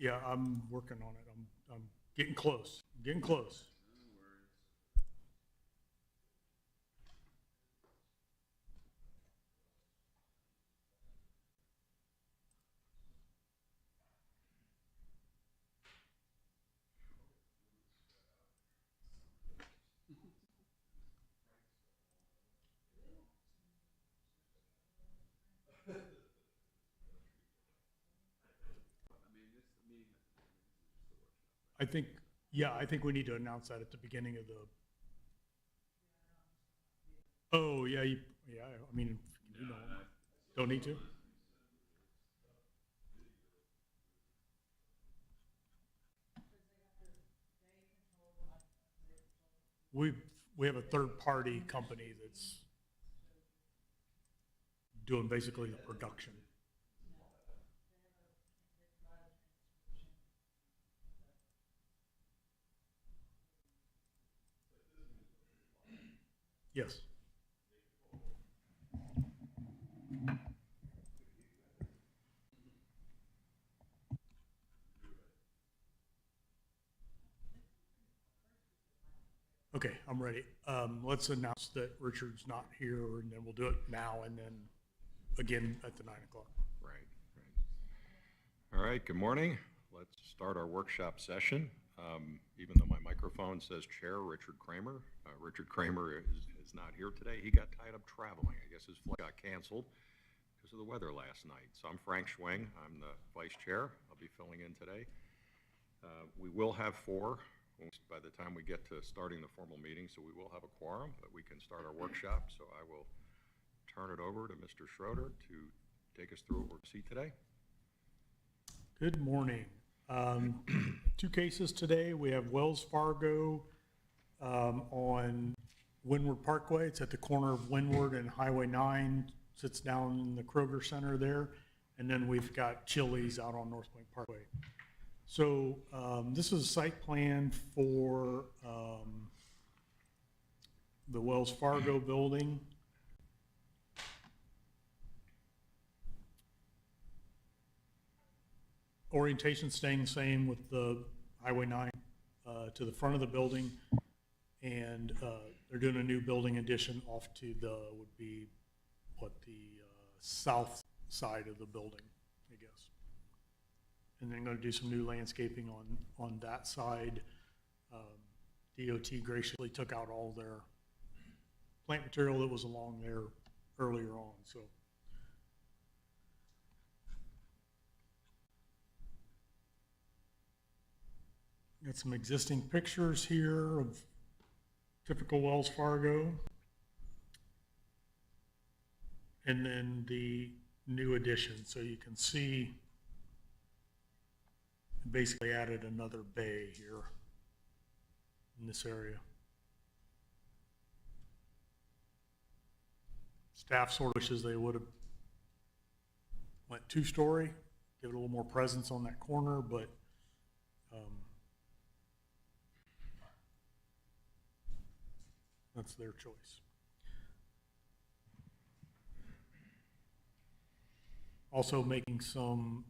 Yeah, I'm working on it. I'm getting close, getting close. I think, yeah, I think we need to announce that at the beginning of the, oh, yeah, yeah, I mean, you know, don't need to? We, we have a third-party company that's doing basically the production. Yes. Okay, I'm ready. Let's announce that Richard's not here, and then we'll do it now and then again at the 9 o'clock. Right, right. All right, good morning. Let's start our workshop session. Even though my microphone says Chair Richard Kramer, Richard Kramer is not here today. He got tied up traveling. I guess his flight got canceled because of the weather last night. So I'm Frank Schwing. I'm the Vice Chair. I'll be filling in today. We will have four by the time we get to starting the formal meeting, so we will have a quorum, but we can start our workshop. So I will turn it over to Mr. Schroeder to take us through what we're going to see today. Good morning. Two cases today. We have Wells Fargo on Windward Parkway. It's at the corner of Windward and Highway 9, sits down in the Kroger Center there. And then we've got Chili's out on North Point Parkway. So this is a site plan for the Wells Fargo building. Orientation staying the same with the Highway 9 to the front of the building, and they're doing a new building addition off to the, would be what, the south side of the building, I guess. And then going to do some new landscaping on that side. DOT graciously took out all their plant material that was along there earlier on, so. Got some existing pictures here of typical Wells Fargo. And then the new addition. So you can see basically added another bay here in this area. Staff sort of wishes they would have went two-story, give it a little more presence on that corner, but that's their choice. Also making some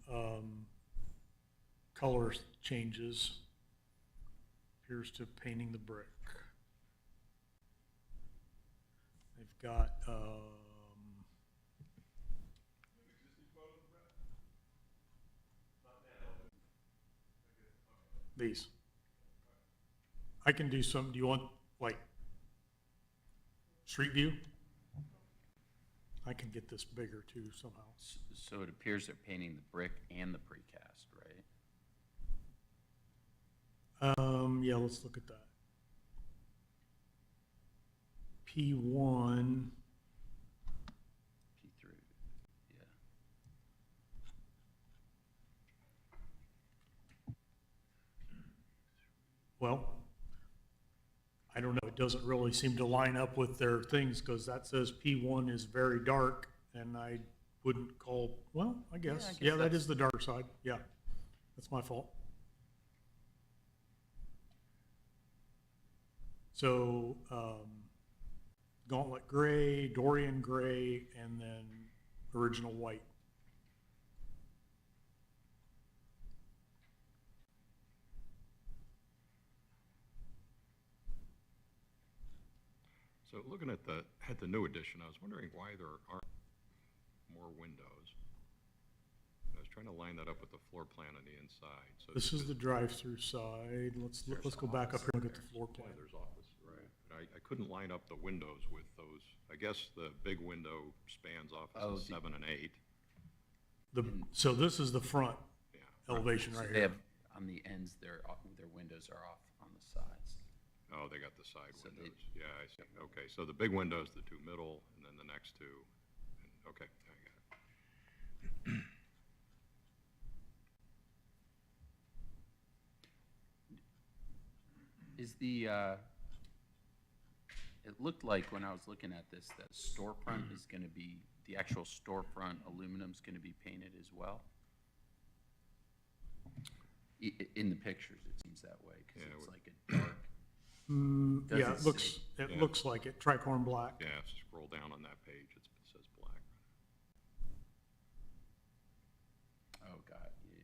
color changes. Appears to painting the brick. They've got these. I can do some. Do you want like street view? I can get this bigger too somehow. So it appears they're painting the brick and the precast, right? Yeah, let's look at that. P1. P3, yeah. Well, I don't know. It doesn't really seem to line up with their things because that says P1 is very dark, and I wouldn't call, well, I guess. Yeah, that is the dark side. Yeah, that's my fault. So Gauntlet gray, Dorian gray, and then original white. So looking at the new addition, I was wondering why there aren't more windows. I was trying to line that up with the floor plan on the inside, so. This is the drive-through side. Let's go back up here and look at the floor plan. Yeah, there's office, right. And I couldn't line up the windows with those. I guess the big window spans offices 7 and 8. So this is the front Yeah. elevation So right they here. have, on the ends, their windows are off on the sides. Oh, they got the side So they- windows. Yeah, I see. Okay, so the big windows, the two middle, and then the next two. Okay, I got it. Is the, it looked like when I was looking at this, that storefront is gonna be, the actual storefront aluminum's gonna be painted as well? In the pictures, it seems that way, cause Yeah, it's like a dark, Yeah, doesn't it looks, say. it Yeah. looks like it, tricorn black. Yeah, if you scroll down on that page, it says black. oh, God, yeah.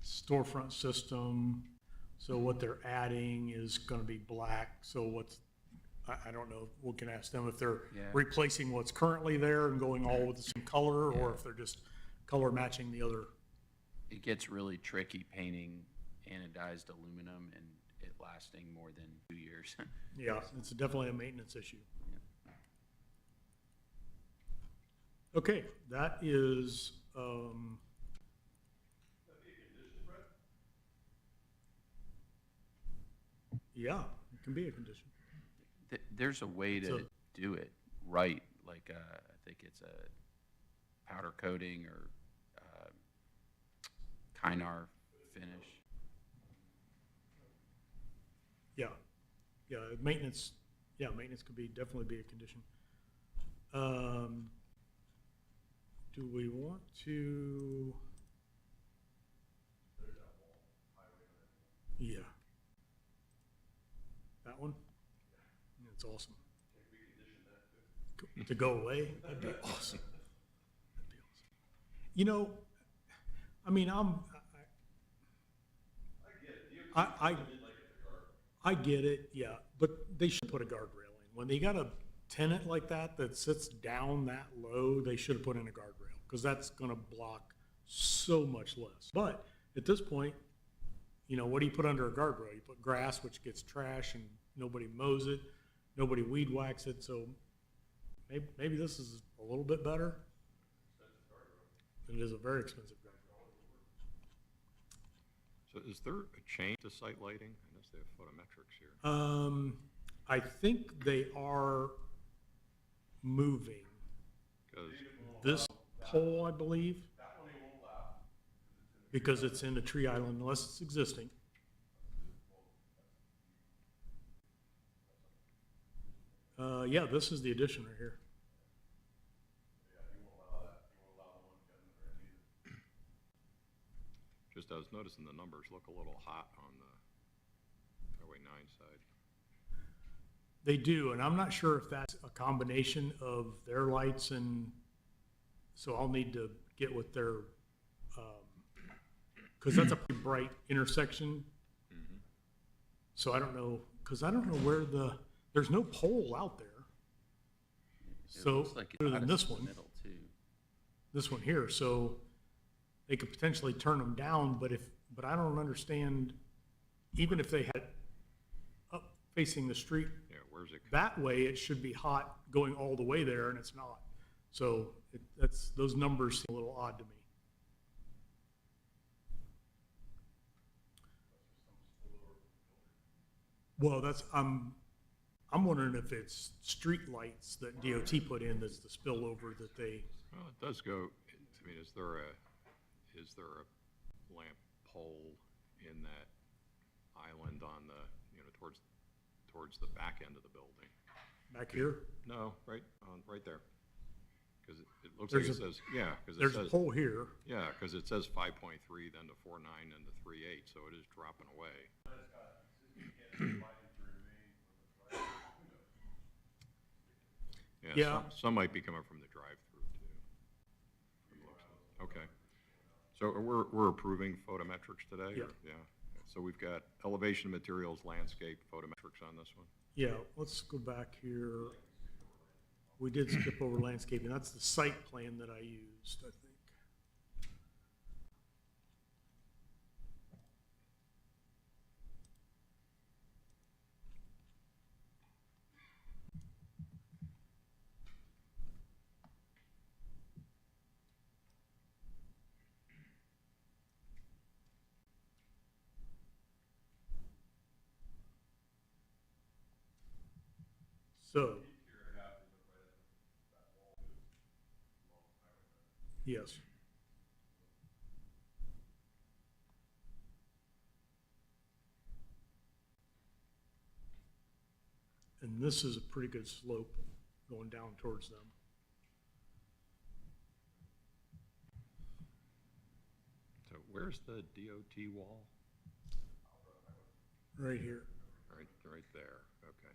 Storefront system, so what they're adding is gonna be black, so what's, I don't know, we can ask them if they're Yeah. replacing what's currently there and going all with the same color, or Yeah. if they're just color matching the other. It gets really tricky painting anodized aluminum and it lasting more than 2 years. Yeah, it's definitely a maintenance issue. Yeah. Okay, that is, yeah, it can be a condition. There's a way to So- do it right, like, I think it's a powder coating or, Kynar finish. Yeah, maintenance could be, definitely be a condition. Do we want to? Yeah. That one? That's awesome. To go away? That'd be awesome. That'd be awesome. You know, I mean, I get it, yeah, but they should put a guardrail in. When they got a tenant like that sits down that low, they should have put in a guardrail, because that's gonna block so much less. But at this point, you know, what do you put under a guardrail? You put grass, which gets trash and nobody mows it, nobody weed whacks it, so maybe this is a little bit better. It is a very expensive guardrail. So is there a change to site lighting? I noticed they have photometrics here. I think they are moving Because, this pole, I believe. Because it's in a tree island, unless it's existing. Yeah, this is the addition right here. just I was noticing the numbers look a little hot on the Highway 9 side. They do, and I'm not sure if that's a combination of their lights and, so I'll need to get with their, because that's a pretty bright intersection. So I don't know, because I don't know where there's no pole out there. It So, looks like it's other than out this of the one. middle, too. This one here, so they could potentially turn them down, but I don't understand, even if they had up facing the street Yeah, where's it? that way, it should be hot going all the way there, and it's not. So those numbers seem a little odd to me. Well, I'm wondering if it's street lights that DOT put in that's the spillover that they, Well, it does go, I mean, is there a lamp pole in that island on the, you know, towards the back end of the building? back here, No, right there. Because it looks like it There's says, yeah, because it there's a says, pole here. yeah, because it says 5.3, then to 4.9, then to 3.8, so it is dropping away. Yeah. Some might be coming from the drive-through too. from the looks of it. Okay. So we're approving photometrics today? Yeah. or- Yeah. So we've got elevation materials, landscape, photometrics on this one. Yeah, let's go back here. We did skip over landscaping. That's the site plan that I used, I think. So. Yes. And this is a pretty good slope going down towards them. So where's the DOT wall? Right here. Right there, okay.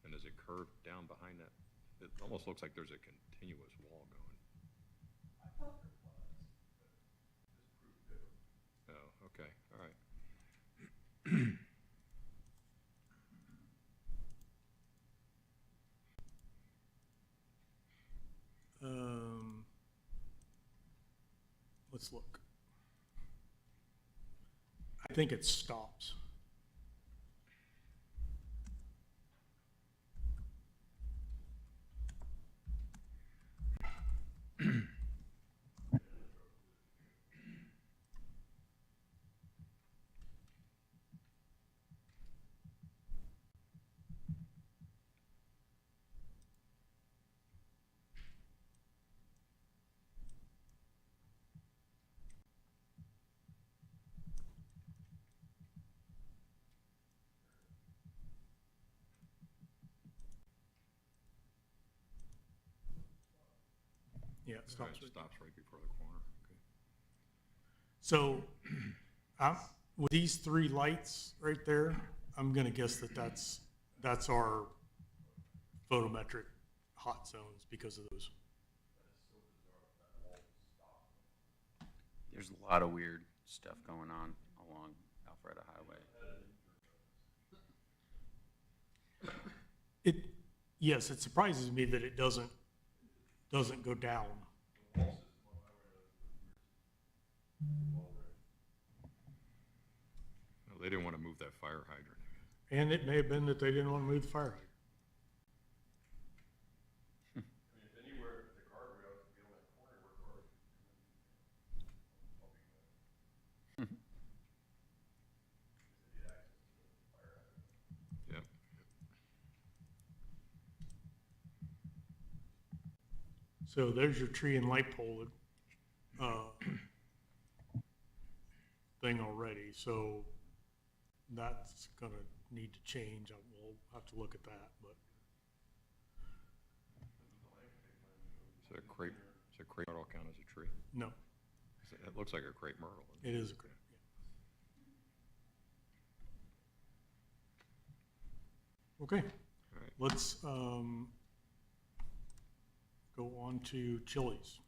And does it curve down behind that? It almost looks like there's a continuous wall going. Oh, okay, all right. Let's look. I think it stops. Yeah, it stops. It stops right before the corner, okay. So, with these three lights right there, I'm gonna guess that that's our photometric hot zones because of those. There's a lot of weird stuff going on along Alpharetta Highway. Yes, it surprises me that it doesn't go down. Well, they didn't want to move that fire hydrant. And it may have been that they didn't want to move the fire hydrant. Yep. So there's your tree and light pole thing already, so that's gonna need to change. We'll have to look at that, but Is a crepe myrtle count as a tree? no, It looks like a crepe myrtle. it is a great. Okay, All right. let's go on to Chili's.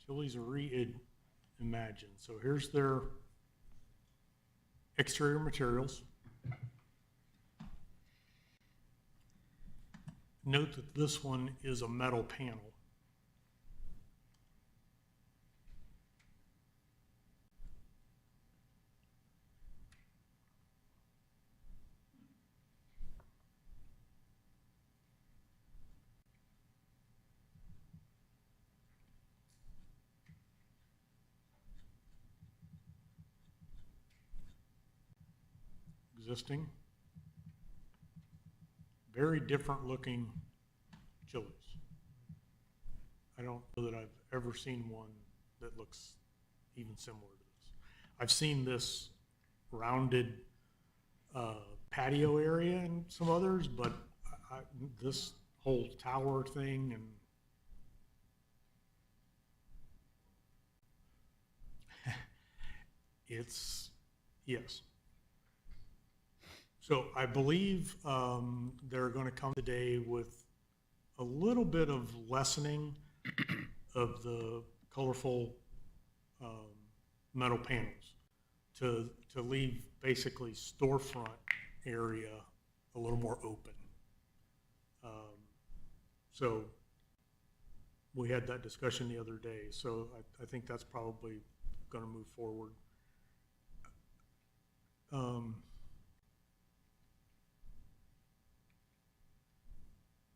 Chili's reimagined. So here's their exterior materials. Note that this one is a metal panel. Existing. Very different looking Chili's. I don't know that I've ever seen one that looks even similar to this. I've seen this rounded patio area and some others, but this whole tower thing and it's, yes. So I believe they're going to come today with a little bit of lessening of the colorful metal panels to leave basically storefront area a little more open. So we had that discussion the other day, so I think that's probably going to move forward.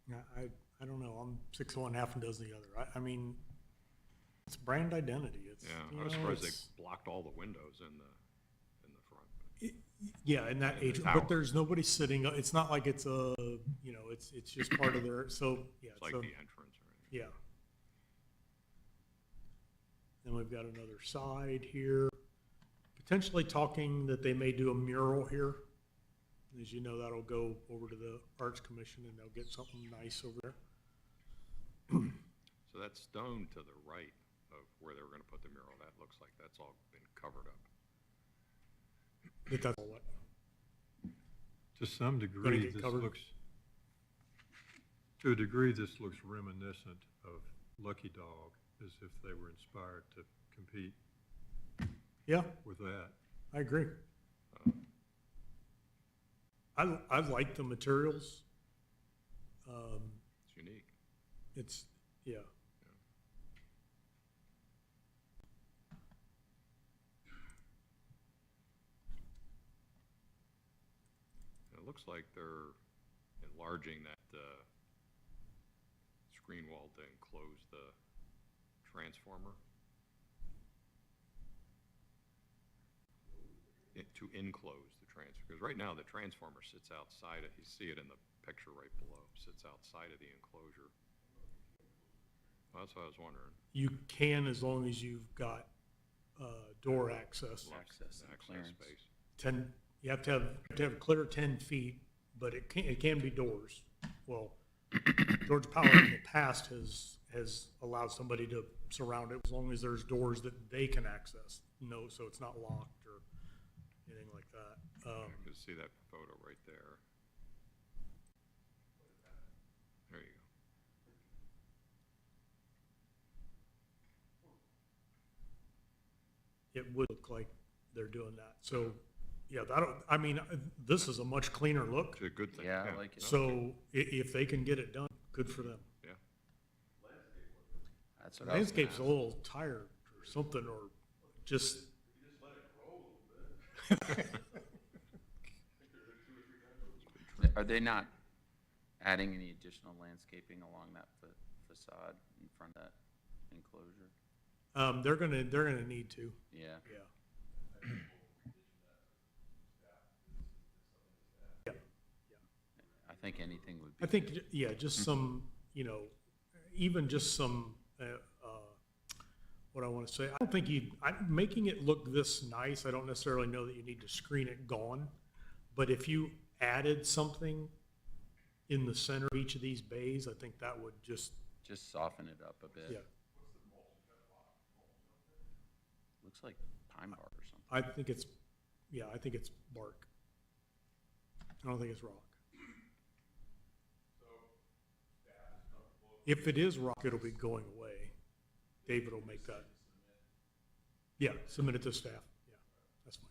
Yeah, I don't know. I'm 6 of one, half a dozen the other. I mean, it's brand identity. It's, Yeah, you I was know, surprised it's- they blocked all the windows in the front. Yeah, in that And the age, tower. but there's nobody sitting, it's not like it's a, you know, it's just part of their, so, yeah. It's like so, the entrance, right? Yeah. Then we've got another side here, potentially talking that they may do a mural here. As you know, that'll go over to the Arts Commission and they'll get something nice over there. So that stone to the right of where they were gonna put the mural, that looks like that's all been covered up. But that's what, To some degree, get this covered? looks, to a degree, this looks reminiscent of Lucky Dog, as if they were inspired to compete yeah, with that. I agree. I like the materials. It's unique. It's, yeah. It looks like they're enlarging that screen wall to enclose the transformer. To enclose the because right now the transformer sits outside it. You see it in the picture right below, sits outside of the enclosure. Well, that's what I was wondering. You can, as long as you've got door access. Access and Access clearance. space. 10, you have to have clear 10 feet, but it can be doors. Well, Georgia Power in the past has allowed somebody to surround it as long as there's doors that they can access. No, so it's not locked or anything like that. You can see that photo right there. There you go. It would look like they're doing that. So, yeah, I mean, this is a much cleaner look. It's a good thing. Yeah, I like it. So if they can get it done, good for them. Yeah. That's what I was gonna Landscape's a ask. little tired or something, or just. Are they not adding any additional landscaping along that facade in front of that enclosure? They're gonna need to, Yeah. yeah. Yeah, I think anything would be. I think, yeah, just some, you know, even just some, what I wanna say, I don't think making it look this nice, I don't necessarily know that you need to screen it gone, but if you added something in the center of each of these bays, I think that would just, Just soften it up a bit. yeah, Looks like pine bark or something. I think it's, yeah, I think it's bark. I don't think it's rock. If it is rock, it'll be going away. David will make that. Yeah, submit it to staff. Yeah, that's fine.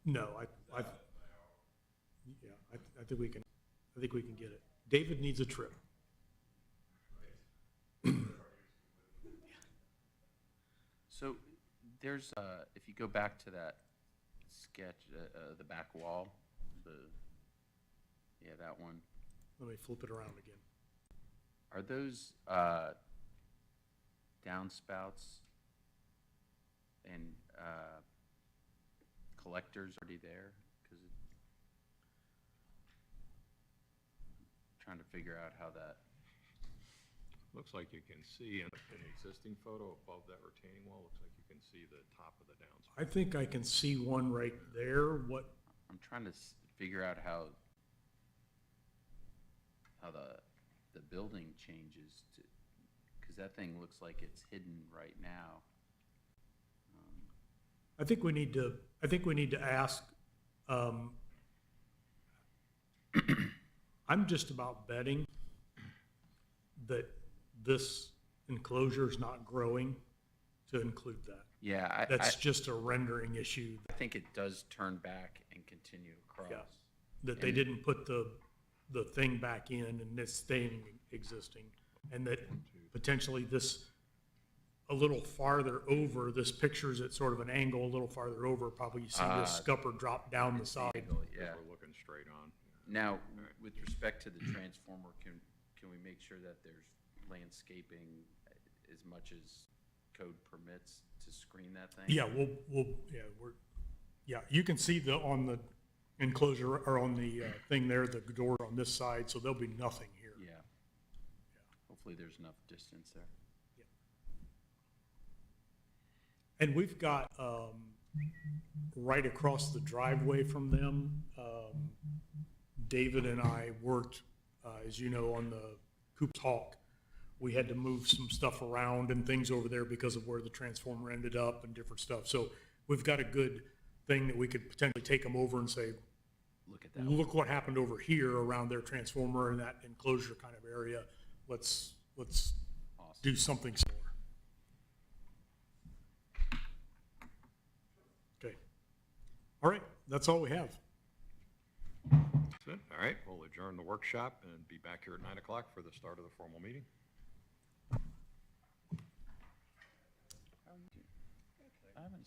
No, yeah, I think we can get it. David needs a trip. So there's, if you go back to that sketch, the back wall, yeah, that one. Let me flip it around again. Are those downspouts and collectors already there? Because trying to figure out how that. Looks like you can see in the existing photo above that retaining wall, looks like you can see the top of the downspout. I think I can see one right there. What, I'm trying to figure out how the building changes to, because that thing looks like it's hidden right now. I think we need to ask, I'm just about betting that this enclosure is not growing to include that. Yeah, That's just a rendering issue, I think it does turn back and continue across. Yeah. that they And- didn't put the thing back in and it's staying existing. And that potentially this, a little farther over, this picture's at sort of an angle, a little farther over, probably you see this scupper drop down the side. Angle, yeah. We're looking straight on. Now, with respect to the transformer, can we make sure that there's landscaping as much as code permits to screen that thing? Yeah, you can see on the enclosure or on the thing there, the door on this side, so there'll be nothing here. Yeah. Hopefully there's enough distance there. And we've got, right across the driveway from them, David and I worked, as you know, on the Coops Hawk. We had to move some stuff around and things over there because of where the transformer ended up and different stuff. So we've got a good thing that we could potentially take them over and say, Look at that. look what happened over here around their transformer in that enclosure kind of area. Let's Awesome. do something similar. Okay. All right, that's all we have. That's it. All right, we'll adjourn the workshop and be back here at 9 o'clock for the start of the formal meeting. I haven't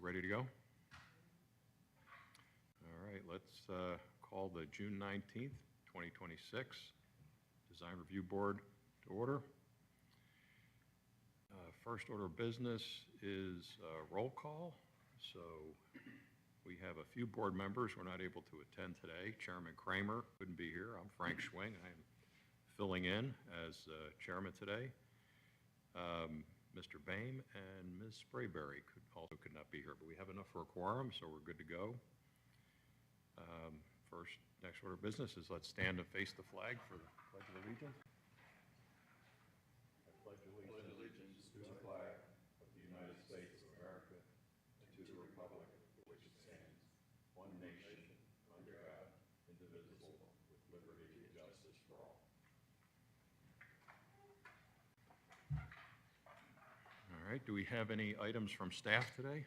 ready to go? All right, let's call the June 19th, 2026 Design Review Board to order. First order of business is roll call. So we have a few board members who are not able to attend today. Chairman Kramer couldn't be here. I'm Frank Schwing. I am filling in as chairman today. Mr. Boehm and Ms. Sprayberry also could not be here, but we have enough for a quorum, so we're good to go. Next order of business is let's stand and face the flag for the Pledge of Allegiance. I pledge allegiance to the flag of the United States of America and to the republic for which it stands, one nation, under God, indivisible, with liberty and justice for all. All right, do we have any items from staff today?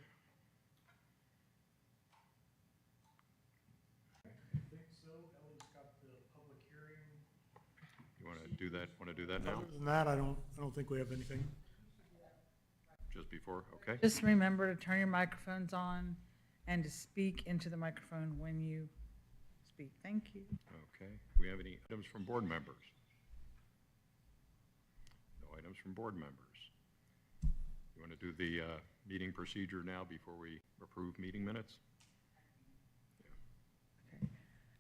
You want to do that? Want to do that now? Other than that, I don't think we have anything. Just before? Okay. Just remember to turn your microphones on and to speak into the microphone when you speak. Thank you. Okay. Do we have any items from board members? No items from board members. You want to do the meeting procedure now before we approve meeting minutes?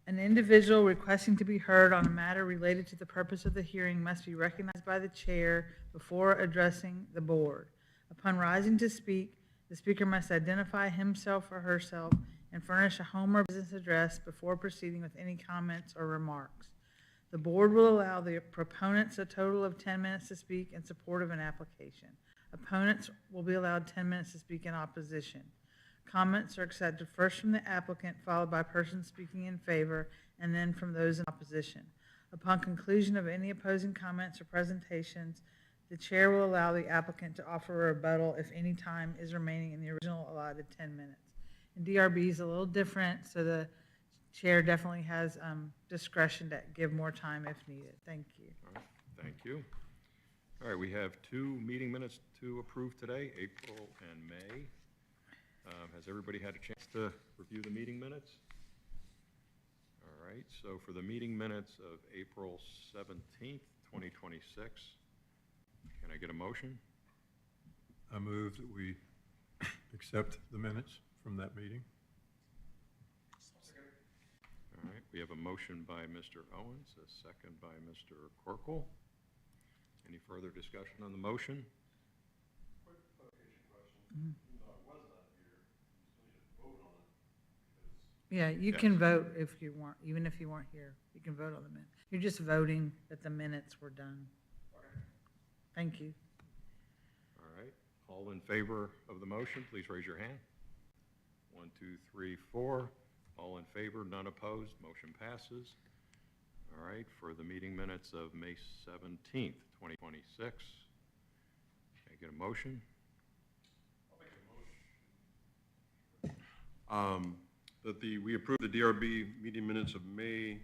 An individual requesting to be heard on a matter related to the purpose of the hearing must be recognized by the chair before addressing the board. Upon rising to speak, the speaker must identify himself or herself and furnish a home or business address before proceeding with any comments or remarks. The board will allow the proponents a total of 10 minutes to speak in support of an application. Opponents will be allowed 10 minutes to speak in opposition. Comments are accepted first from the applicant, followed by persons speaking in favor, and then from those in opposition. Upon conclusion of any opposing comments or presentations, the chair will allow the applicant to offer a rebuttal if any time is remaining in the original allotted 10 minutes. And DRB is a little different, so the chair definitely has discretion to give more time if needed. Thank you. All right. Thank you. All right, we have 2 meeting minutes to approve today, April and May. Has everybody had a chance to review the meeting minutes? All right, so for the meeting minutes of April 17th, 2026, can I get a motion? I move that we accept the minutes from that meeting. All right, we have a motion by Mr. Owens, a second by Mr. Corkle. Any further discussion on the motion? Quick clarification question. Even though I was not here, you still need to vote on it because Yeah, you Yes. can vote if you weren't, even if you weren't here. You can vote on the minutes. You're just voting that the minutes were done. Thank you. All right, all in favor of the motion, please raise your hand. 1, 2, 3, 4. All in favor, none opposed, motion passes. All right, for the meeting minutes of May 17th, 2026, can I get a motion? that we approved the DRB meeting minutes of May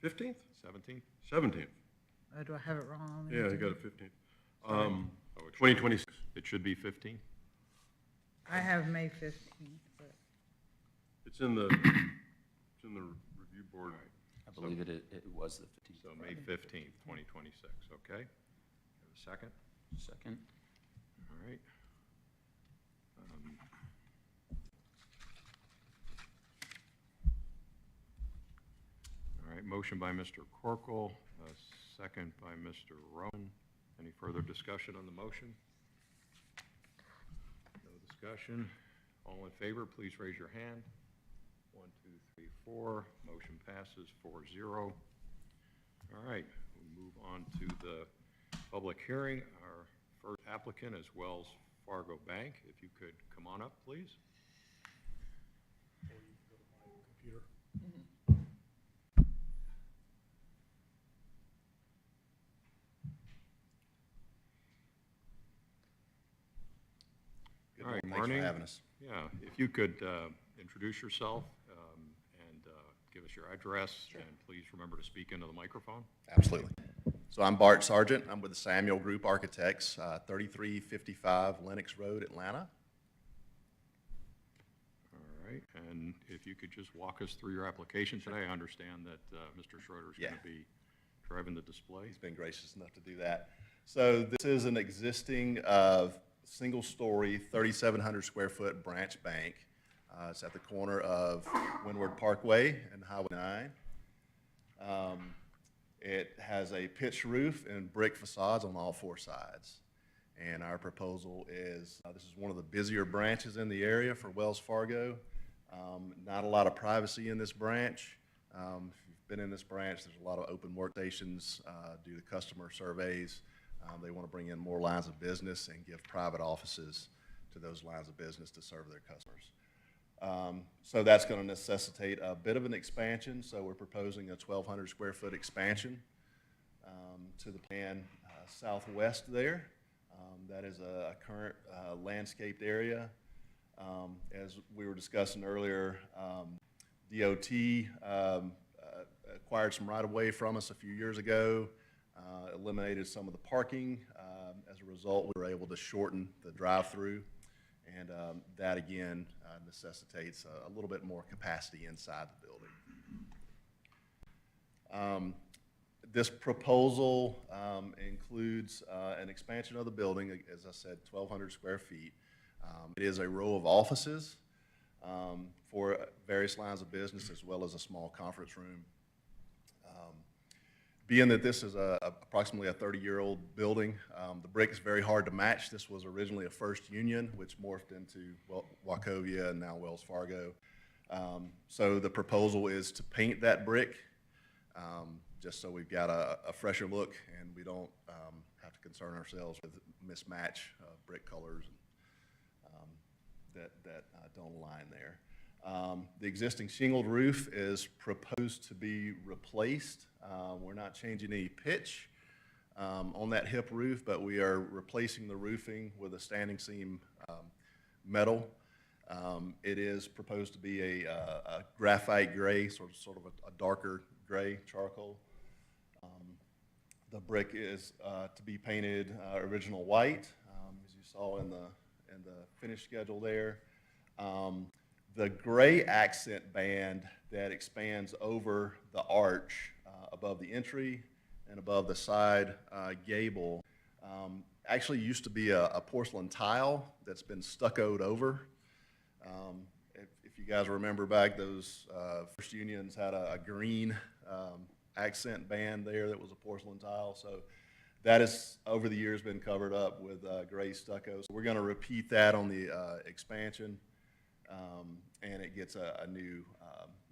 15th? 17th? 17th. Oh, do I have it wrong on the Yeah, I agenda? got it 15th. Oh, it should- 2026. It should be 15th? I have May 15th, but It's in the review board. I believe it was the 15th. So May 15th, 2026, okay? Have a second? Second. All right. All right, motion by Mr. Corkle, second by Mr. Rowan. Any further discussion on the motion? No discussion. All in favor, please raise your hand. 1, 2, 3, 4. Motion passes 4-0. All right, we'll move on to the public hearing. Our first applicant is Wells Fargo Bank. If you could come on up, please. Or you can go to my computer. Good All right, morning. Thanks morning. for having us. Yeah, if you could introduce yourself and give us your address, and please remember to speak into the microphone. Absolutely. So I'm Bart Sargent. I'm with the Samuel Group Architects, 3355 Lenox Road, Atlanta. right, and if you could just walk us through your application today. I understand that Mr. Schroeder's going Yeah. to be driving the display. He's been gracious enough to do that. So this is an existing single-story, 3,700 square foot branch bank. It's at the corner of Windward Parkway and Highway 9. It has a pitched roof and brick facades on all four sides. And our proposal is, this is one of the busier branches in the area for Wells Fargo. Not a lot of privacy in this branch. If you've been in this branch, there's a lot of open workstations due to customer surveys. They want to bring in more lines of business and give private offices to those lines of business to serve their customers. So that's going to necessitate a bit of an expansion. So we're proposing a 1,200 square foot expansion to the plan southwest there. That is a current landscaped area. As we were discussing earlier, DOT acquired some right-of-way from us a few years ago, eliminated some of the parking. As a result, we were able to shorten the drive-through, and that again necessitates a little bit more capacity inside the building. This proposal includes an expansion of the building, as I said, 1,200 square feet. It is a row of offices for various lines of business, as well as a small conference room. Being that this is approximately a 30-year-old building, the brick is very hard to match. This was originally a First Union, which morphed into Wachovia and now Wells Fargo. So the proposal is to paint that brick, just so we've got a fresher look and we don't have to concern ourselves with mismatch of brick colors that don't align there. The existing shingled roof is proposed to be replaced. We're not changing any pitch on that hip roof, but we are replacing the roofing with a standing seam metal. It is proposed to be a graphite gray, sort of a darker gray charcoal. The brick is to be painted original white, as you saw in the finish schedule there. The gray accent band that expands over the arch above the entry and above the side gable actually used to be a porcelain tile that's been stuccoed over. If you guys remember back, those First Unions had a green accent band there that was a porcelain tile. So that has, over the years, been covered up with gray stucco. So we're going to repeat that on the expansion, and it gets a new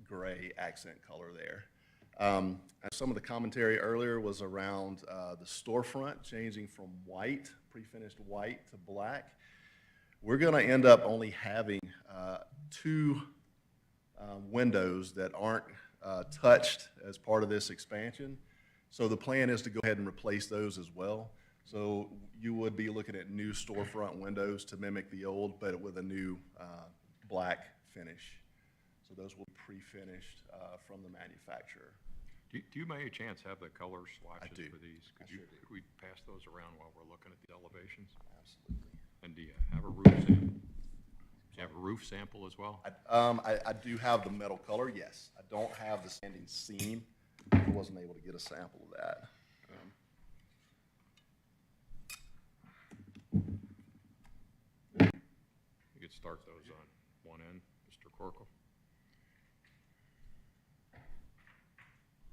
gray accent color there. Some of the commentary earlier was around the storefront changing from white, pre-finished white, to black. We're going to end up only having two windows that aren't touched as part of this expansion. So the plan is to go ahead and replace those as well. So you would be looking at new storefront windows to mimic the old, but with a new black finish. So those will be pre-finished from the manufacturer. Do you by any chance have the color swatches do. for these? I Could sure do. Could we pass those around while we're looking at the elevations? Absolutely. And do you have a roof sample? Do you have a roof sample as well? I do have the metal color, yes. I don't have the standing seam. I wasn't able to get a sample of that. You could start those on one end, Mr. Corkle.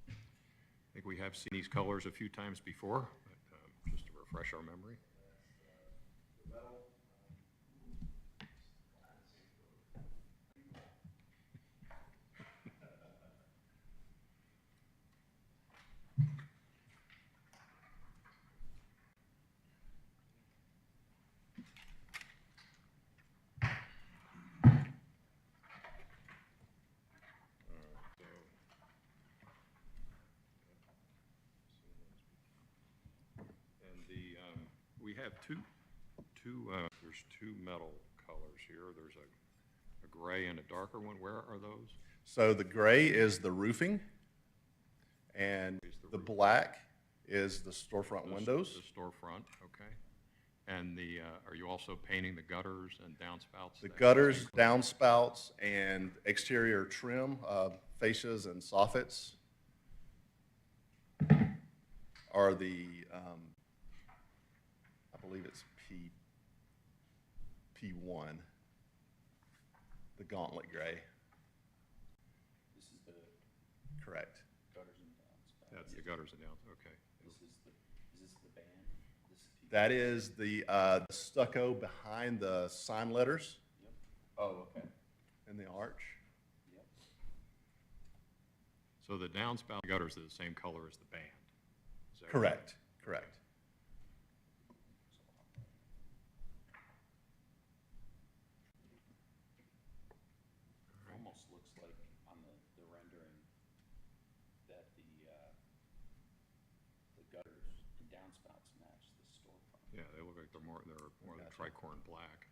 I think we have seen these colors a few times before, but just to refresh our memory. We have there's two metal colors here. There's a gray and a darker one. Where are those? So the gray is the roofing, and Is the the roof. black is the storefront windows. The storefront, okay. And are you also painting the gutters and downspouts? The that- gutters, downspouts, and exterior trim, fascias and soffits are the, I believe it's P1, the gauntlet gray, This is the correct. gutters and downspouts. That's the gutters and downs, okay. Is this the band? This is P- That is the stucco behind the sign letters Yep. Oh, okay. in the arch. Yep. So the downspout gutters are the same color as the band? Is that Correct, correct. It almost looks like on the rendering that the gutters and downspouts match the storefront, Yeah, they look like they're more the tricorn black.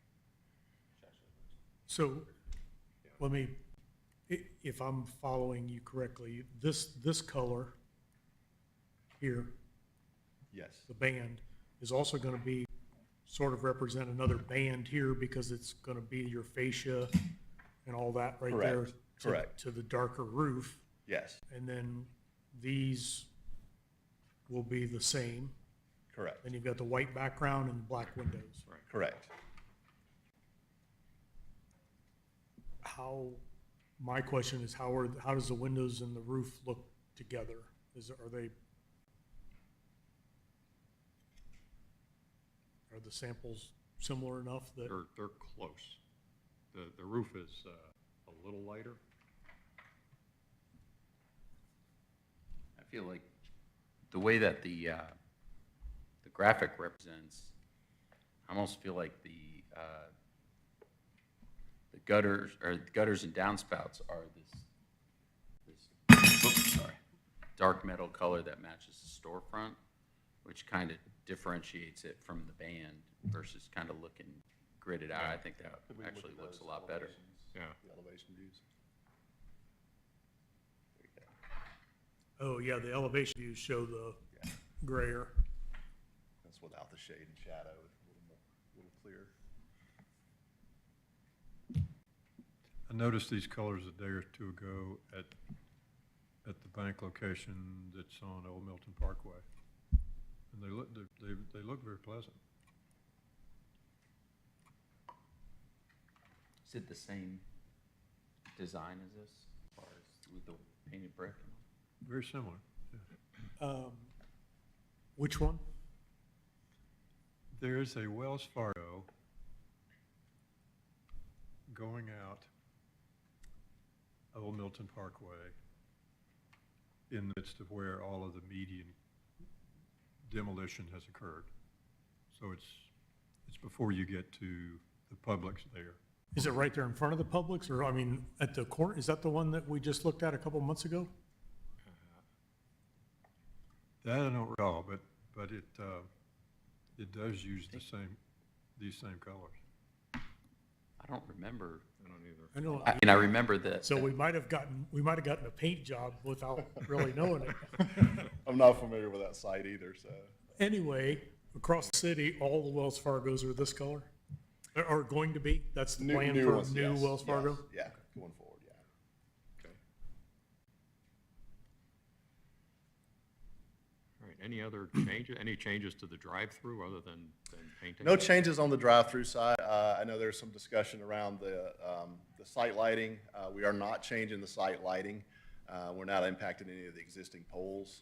which actually looks. So, let me, if I'm following you correctly, this color here, Yes, the band, is also gonna be, sort of represent another band here because it's gonna be your fascia and all that right there. Correct, correct. To the darker roof, yes, and then these will be the same. correct, Then you've got the white background and black windows. Right. correct. My question is, how does the windows and the roof look together? Are the samples similar enough that, They're close. The roof is a little lighter. I feel like the way that the graphic represents, I almost feel like the gutters, or the gutters and downspouts are oops, sorry, dark metal color that matches the storefront, which kind of differentiates it from the band versus kind of looking gridded out. I think that Could we look actually at looks a those lot better. elevations? Yeah. The elevation views. oh yeah, the elevation views show the Yeah. grayer. That's without the shade and shadow, it's a little clearer. I noticed these colors a day or two ago at the bank location that's on Old Milton Parkway. And they look very pleasant. Is it the same design as this, as far as with the painted brick? Very similar, yeah. Which one? There is a Wells Fargo going out Old Milton Parkway in the midst of where all of the median demolition has occurred. So it's before you get to the Publix there. Is it right there in front of the Publix, or, I mean, at the corner? Is that the one that we just looked at a couple months ago? That I don't recall, but it does use these same colors. I don't remember. I don't either. I know, I mean, I remember that. so we might have gotten a paint job without really knowing it. I'm not familiar with that site either, so. Anyway, across the city, all the Wells Fargos are this color? Are going to be? That's the plan New for ones, new yes, Wells Fargo? yes, Yeah, going forward, yeah. Okay. All right, any changes to the drive-through other than painting? No changes on the drive-through side. I know there's some discussion around the site lighting. We are not changing the site lighting. We're not impacting any of the existing poles.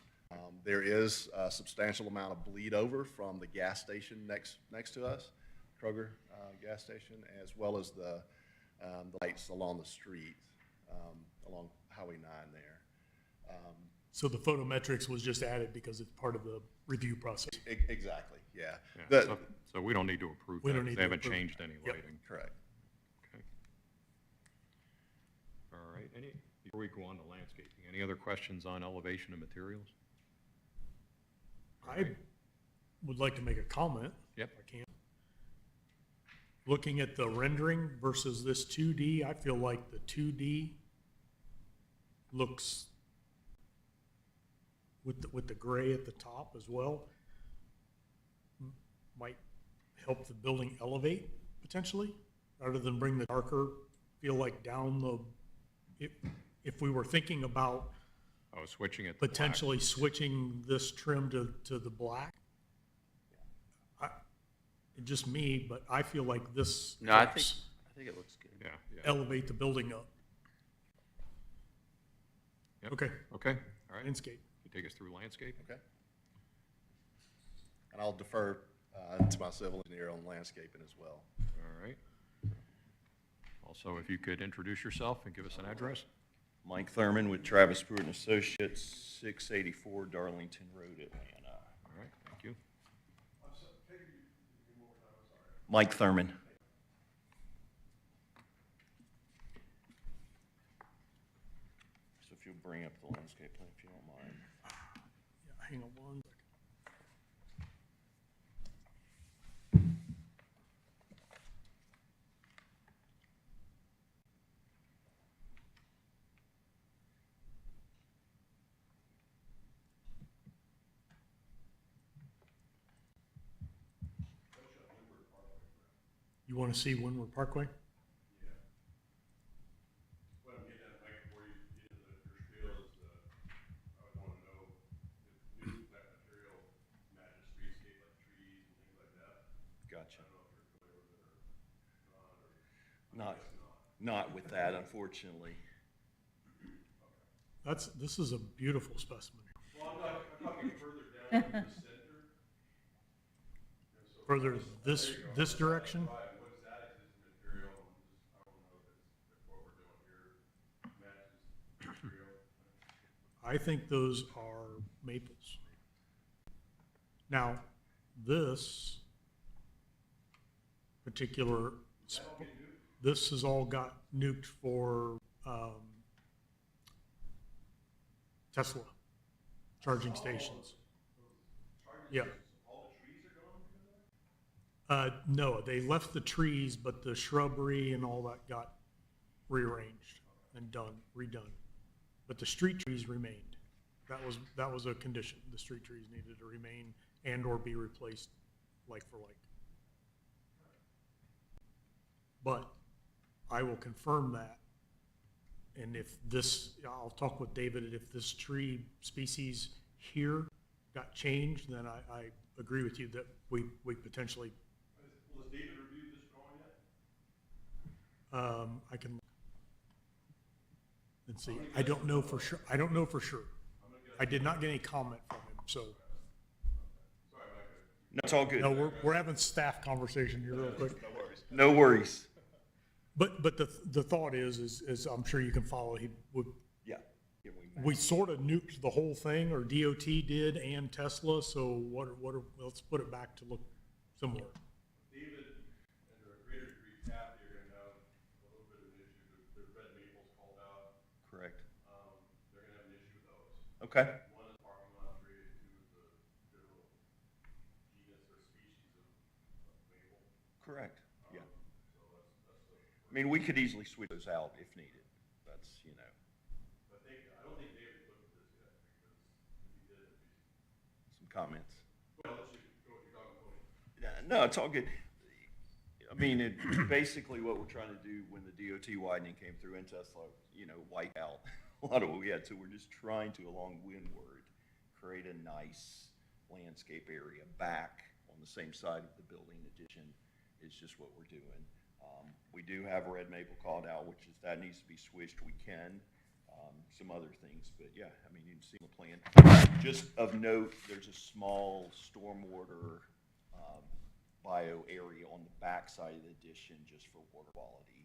There is a substantial amount of bleed over from the gas station next to us, Kroger gas station, as well as the lights along the street, along Highway 9 there. So the photometrics was just added because it's part of the review process. Exactly, yeah. Yeah, The- so we don't need to approve We that, don't 'cause need they to haven't approve it. changed any Yep. lighting. Correct. Okay. All right, before we go on to landscaping, any other questions on elevation and materials? I would like to make a comment. Yep. If I can. Looking at the rendering versus this 2D, I feel like the 2D looks with the gray at the top as well, might help the building elevate potentially, rather than bring the darker feel like down the, if we were thinking about Oh, switching it to black. potentially switching this trim to the black. Just me, but I feel like this No, I helps think it looks good. Yeah, yeah. elevate the building up. Yep. Okay, Okay, all right. landscape. You take us through landscape? Okay. And I'll defer to my civil engineer on landscaping as well. All right. Also, if you could introduce yourself and give us an address? Mike Thurman with Travis Pruitt and Associates, 684 Darlington Road, Atlanta. All right, thank you. Mike Thurman. So if you'll bring up the landscape plan, if you don't mind. Yeah, hang on one second. You want to see Windward Parkway? What I'm getting at, Mike, before you get into your spiel is, I would wanna know if new plant material matches streetscape like trees and things like that. Gotcha. I don't know if you're familiar with it or not, or. Not with that, unfortunately. This is a beautiful specimen. Well, I'm talking further down in the center. And so Further this direction? Right, what's that existing material? I don't know if what we're doing here matches material. I think those are maples. Now, this particular, this has all got nuked for Tesla charging stations. Yeah. No, they left the trees, but the shrubbery and all that got rearranged and redone. But the street trees remained. That was a condition. The street trees needed to remain and or be replaced like for like. But I will confirm that. And if this, I'll talk with David, if this tree species here got changed, then I agree with you that we potentially, Well, has David reviewed this drawing yet? I can, let's see, I don't know for sure, I did not get any comment from him, so, No, it's all good. no, we're having staff conversation here real quick. No worries. But the thought is I'm sure you can follow, Yeah. we sort of nuked the whole thing, or DOT did and Tesla, so let's put it back to look similar. David, and to a greater degree, Kathy are gonna have a little bit of an issue. The red maples called out. Correct. They're gonna have an issue with those. Okay. One is parking lot, three, and two is the general genus or species of maple. Correct. Yeah. So that's the, I mean, we could easily switch those out if needed. That's, I don't think David looked at this yet, because if he did, it'd be, some comments. well, let's just go with your dog and pony. No, it's all good. I mean, basically what we're trying to do when the DOT widening came through and Tesla, wipe out a lot of what we had. So we're just trying to, along Windward, create a nice landscape area back on the same side of the building addition is just what we're doing. We do have red maple called out, which is, that needs to be switched. We can. Some other things, but yeah, I mean, you can see the plan. Just of note, there's a small stormwater bio area on the back side of the addition just for water quality,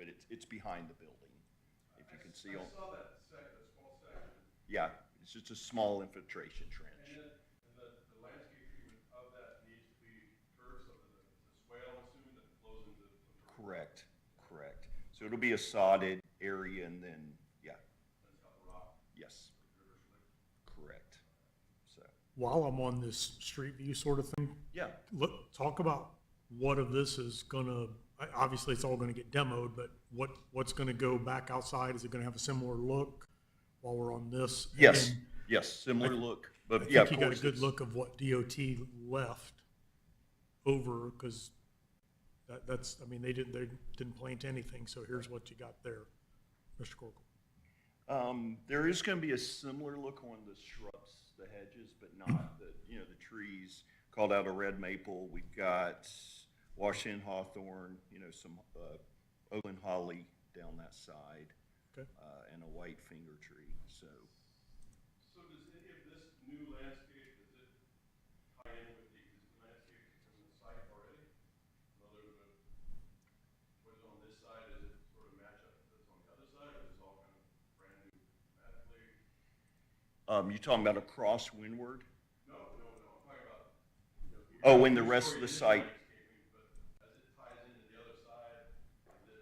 but it's behind the building. If you can see on, I saw that small section, yeah, it's just a small infiltration trench. and the landscape treatment of that needs to be curved so that the swale, I'm assuming, that flows into. Correct. So it'll be a sodded area and then, yeah, That's got the rock. yes, correct. So, While I'm on this street view sort of thing, yeah, talk about what of this is gonna, obviously it's all gonna get demoed, but what's gonna go back outside? Is it gonna have a similar look while we're on this? yes, And yes, similar look, I but yeah, think of you got a course, good look of what DOT left over, because that's, I mean, they didn't plant anything, so here's what you got there, Mr. Corkle. There is gonna be a similar look on the shrubs, the hedges, but not the, the trees. Called out a red maple. We've got Washington hawthorn, some, Oakland holly down that side. Okay. And a white finger tree, so. So does any of this new landscape, does it tie in with the existing landscape in the site already? In other words, what is on this side, does it sort of match up to what's on the other side, or is it all kind of brand new magically? You talking about across Windward? No, I'm talking about, you Oh, have in the two rest of the story site? landscaping, but as it ties into the other side, does it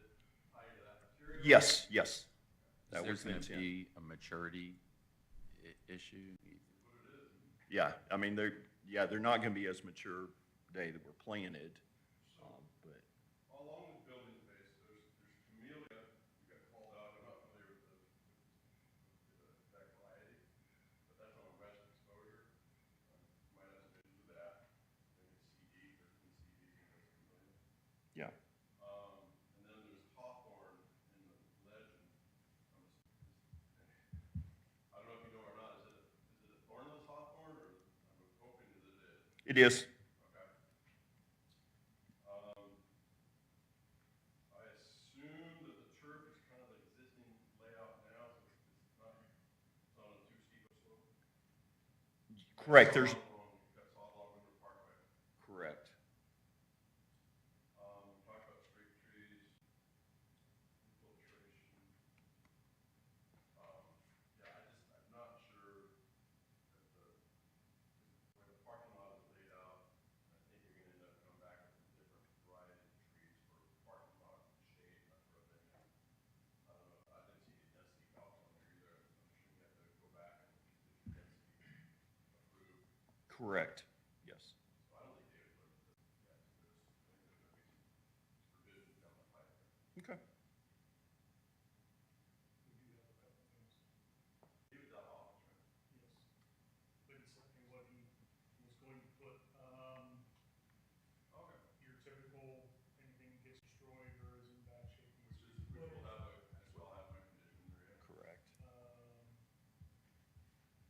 tie into that material? Yes, yes. That Is was the there intent. gonna be a maturity issue? Yeah, I mean, they're not gonna be as mature day that were planted, but. Along the building space, there's camellia, you got called out, I'm not familiar with the exact variety, but that's on a west exposure. Might have some issues with that, maybe it's CD, 13 CD, that's camellia. Yeah. And then there's hawthorn in the legend. I don't know if you know or not, is it a thornless hawthorn, or I'm hoping that it is? It is. Okay. I assume that the turf is kind of the existing layout now, so it's not on too steep a slope. Correct, there's, That's all along Winter Parkway. correct. Talk about straight trees, infiltration. Yeah, I'm not sure if the way the parking lot is laid out, I think you're gonna end up coming back with a different variety of trees for parking lot shade, that sort of thing. I don't know, I didn't see any density calcs on there either, I'm sure you have to go back and get your density approved. Correct, yes. So I don't think David looked at this yet, I think there's gonna be some revisions down the pipe there. Okay. David got off, right? Yes. But it's something what he was going to put, Okay. your typical, anything gets destroyed or is in bad shape. Which is, which will have a, as well have my condition there, yeah. Correct.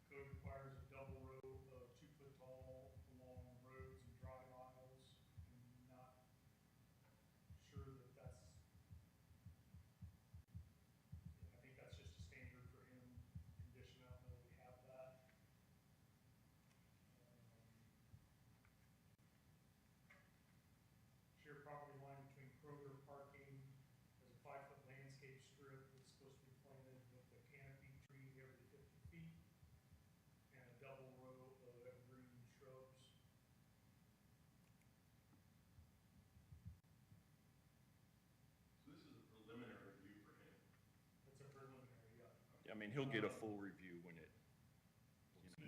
Code requires a double row of 2 foot tall along roads and drive aisles. I'm not sure that that's, I think that's just a standard for him condition. I don't know that we have that. Shared property line between Kroger parking, there's a 5 foot landscape strip that's supposed to be planted with a canopy tree every 50 feet and a double row of evergreen shrubs. So this is a preliminary review for him. That's a preliminary, yeah. I mean, he'll get a full review when it,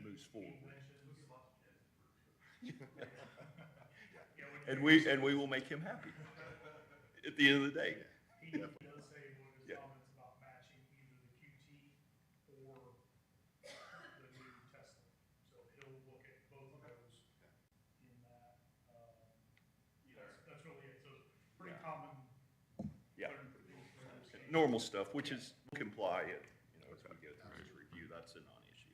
moves forward. And we will make him happy at the end of the day. He does say one of his Yeah. comments about matching either the QT or the new Tesla. So he'll look at both of those in that. That's really it. So it's pretty Yeah. common. Yeah. things for understanding. Normal stuff, which is, we'll comply it, as we go through this review, that's a non-issue.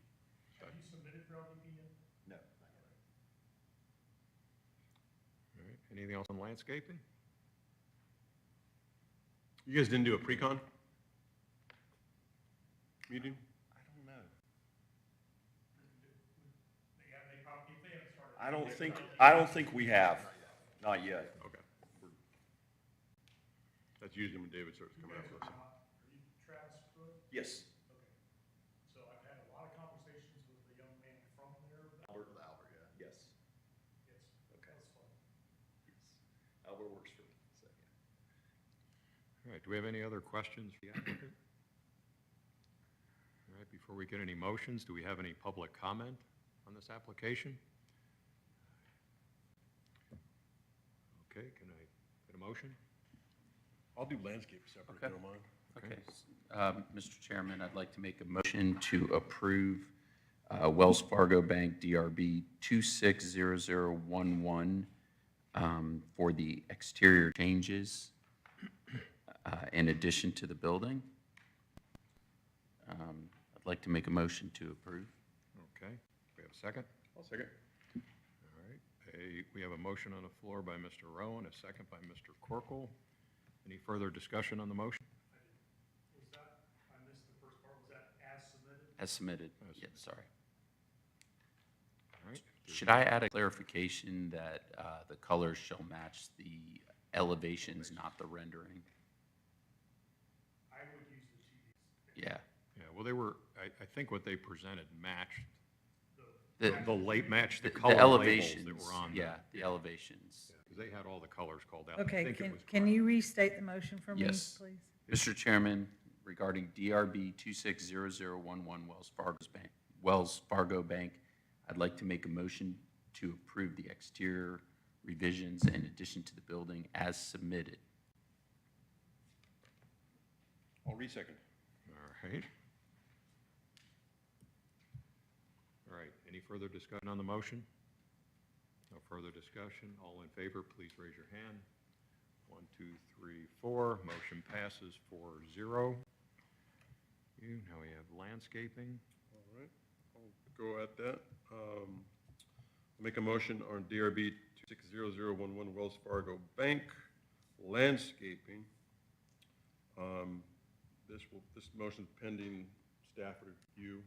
Have you submitted for LDP yet? No. All right, anything else on landscaping? You guys didn't do a pre-con meeting? I don't know. They probably, if they haven't started. I don't think we have, not yet. Okay. That's usually when David starts coming out with us. Are you Travis Pruitt? Yes. Okay. So I've had a lot of conversations with the young man from there. Albert, yes. Yes, Okay. that's fun. Albert works for me, so, yeah. All right, do we have any other questions for the applicant? All right, before we get any motions, do we have any public comment on this application? Okay, can I get a motion? I'll do landscape separate, if you don't mind. Okay. Mr. Chairman, I'd like to make a motion to approve Wells Fargo Bank DRB 260011 for the exterior changes in addition to the building. I'd like to make a motion to approve. Okay, we have a second? I'll second. All right, we have a motion on the floor by Mr. Rowan, a second by Mr. Corkle. Any further discussion on the motion? Was that, I missed the first part, was that as submitted? As submitted. As Yeah, sorry. All right. Should I add a clarification that the colors shall match the elevations, not the rendering? I would use the TVs. Yeah. Yeah, well, they were, I think what they presented matched, The the late matched the the color labels elevations, that were on. yeah, the elevations. Because they had all the colors called out. I Okay, think it can, was can you restate the motion for me, Yes. please? Mr. Chairman, regarding DRB 260011 Wells Fargo Bank, I'd like to make a motion to approve the exterior revisions in addition to the building as submitted. I'll re-second. All right. All right, any further discussion on the motion? No further discussion. All in favor, please raise your hand. 1, 2, 3, 4. Motion passes 4-0. Now we have landscaping. All right, I'll go at that. Make a motion on DRB 260011 Wells Fargo Bank landscaping. This motion pending staff review.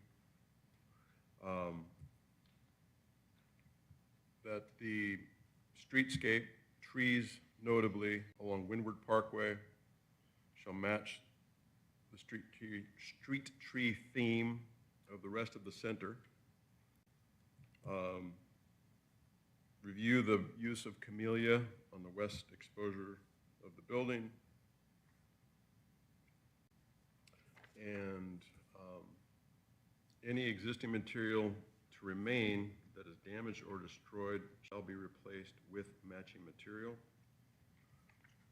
That the streetscape, trees notably along Windward Parkway shall match the street tree theme of the rest of the center. Review the use of camellia on the west exposure of the building. And any existing material to remain that is damaged or destroyed shall be replaced with matching material.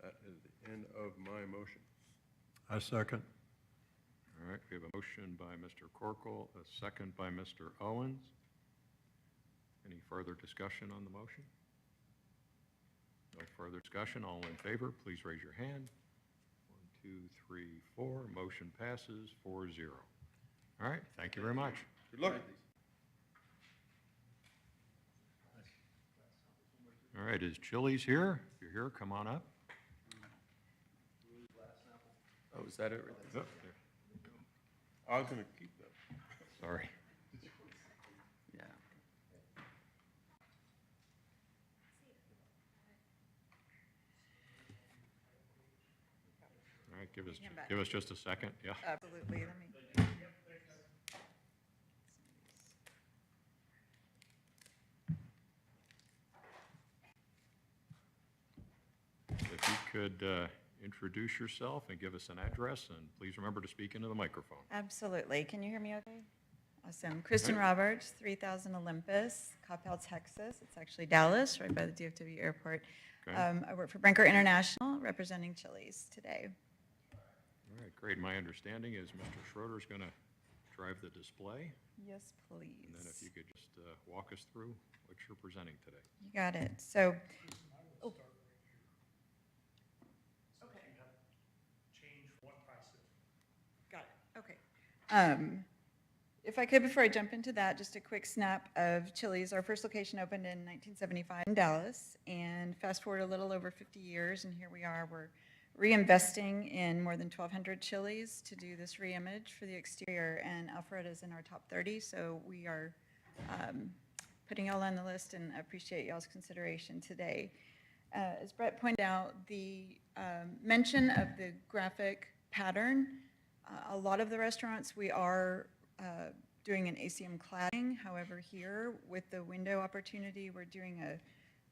That is the end of my motion. I second. All right, we have a motion by Mr. Corkle, a second by Mr. Owens. Any further discussion on the motion? No further discussion. All in favor, please raise your hand. 1, 2, 3, 4. Motion passes 4-0. All right, thank you very much. Good luck. All right, is Chili's here? If you're here, come on up. Oh, is that it? Oh, there. I was gonna keep that. Sorry. Yeah. All right, give us just a second, yeah. Absolutely, let me. If you could introduce yourself and give us an address, and please remember to speak into the microphone. Absolutely. Can you hear me okay? Awesome. Kristen Roberts, 3000 Olympus, Coppell, Texas. It's actually Dallas, right by the DFW airport. Okay. I work for Brinker International, representing Chili's today. All right, great. My understanding is Mr. Schroeder's going to drive the display, Yes, please. and then if you could just walk us through what you're presenting today. You got it. So, Change what process? got it. Okay. If I could, before I jump into that, just a quick snap of Chili's. Our first location opened in 1975 in Dallas, and fast forward a little over 50 years, and here we are. We're reinvesting in more than 1,200 Chili's to do this reimage for the exterior, and Alpharetta's in our top 30, so we are putting y'all on the list and appreciate y'all's consideration today. As Brett pointed out, the mention of the graphic pattern, a lot of the restaurants, we are doing an ACM cladding. However, here with the window opportunity, we're doing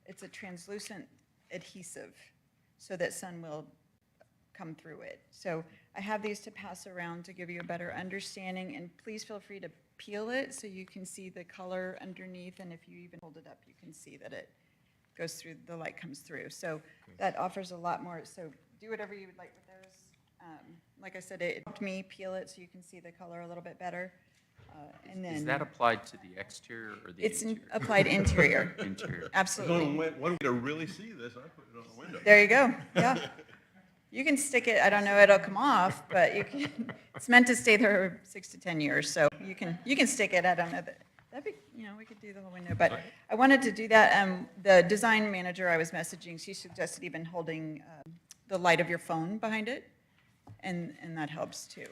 it's a translucent adhesive so that sun will come through it. So I have these to pass around to give you a better understanding, and please feel free to peel it so you can see the color underneath, and if you even hold it up, you can see that it goes through, the light comes through. So that offers a lot more, so do whatever you would like with those. Like I said, it helped me peel it so you can see the color a little bit better. And Is that then applied to the exterior or the it's interior? applied interior, Interior. There's absolutely. only one way to really see this, I put it on the window. There you go, yeah. You can stick it, I don't know, it'll come off, but you can, it's meant to stay there 6 to 10 years, so you can stick it, I don't know, that'd be, we could do the whole window, but I wanted to do that. The design manager I was messaging, she suggested even holding the light of your phone behind it, and that helps too.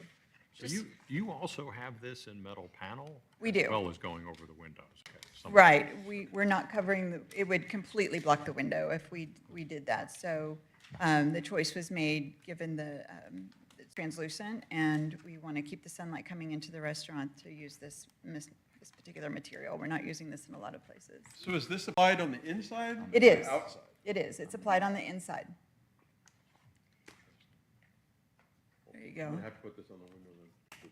So you also have this in metal panel? We do. As well as going over the windows, okay. Right, we're not covering, it would completely block the window if we did that. So the choice was made, given it's translucent, and we want to keep the sunlight coming into the restaurant to use this particular material. We're not using this in a lot of places. So is this applied on the inside? It is. Outside? It is, it's applied on the inside. There you go. I have to put this on the window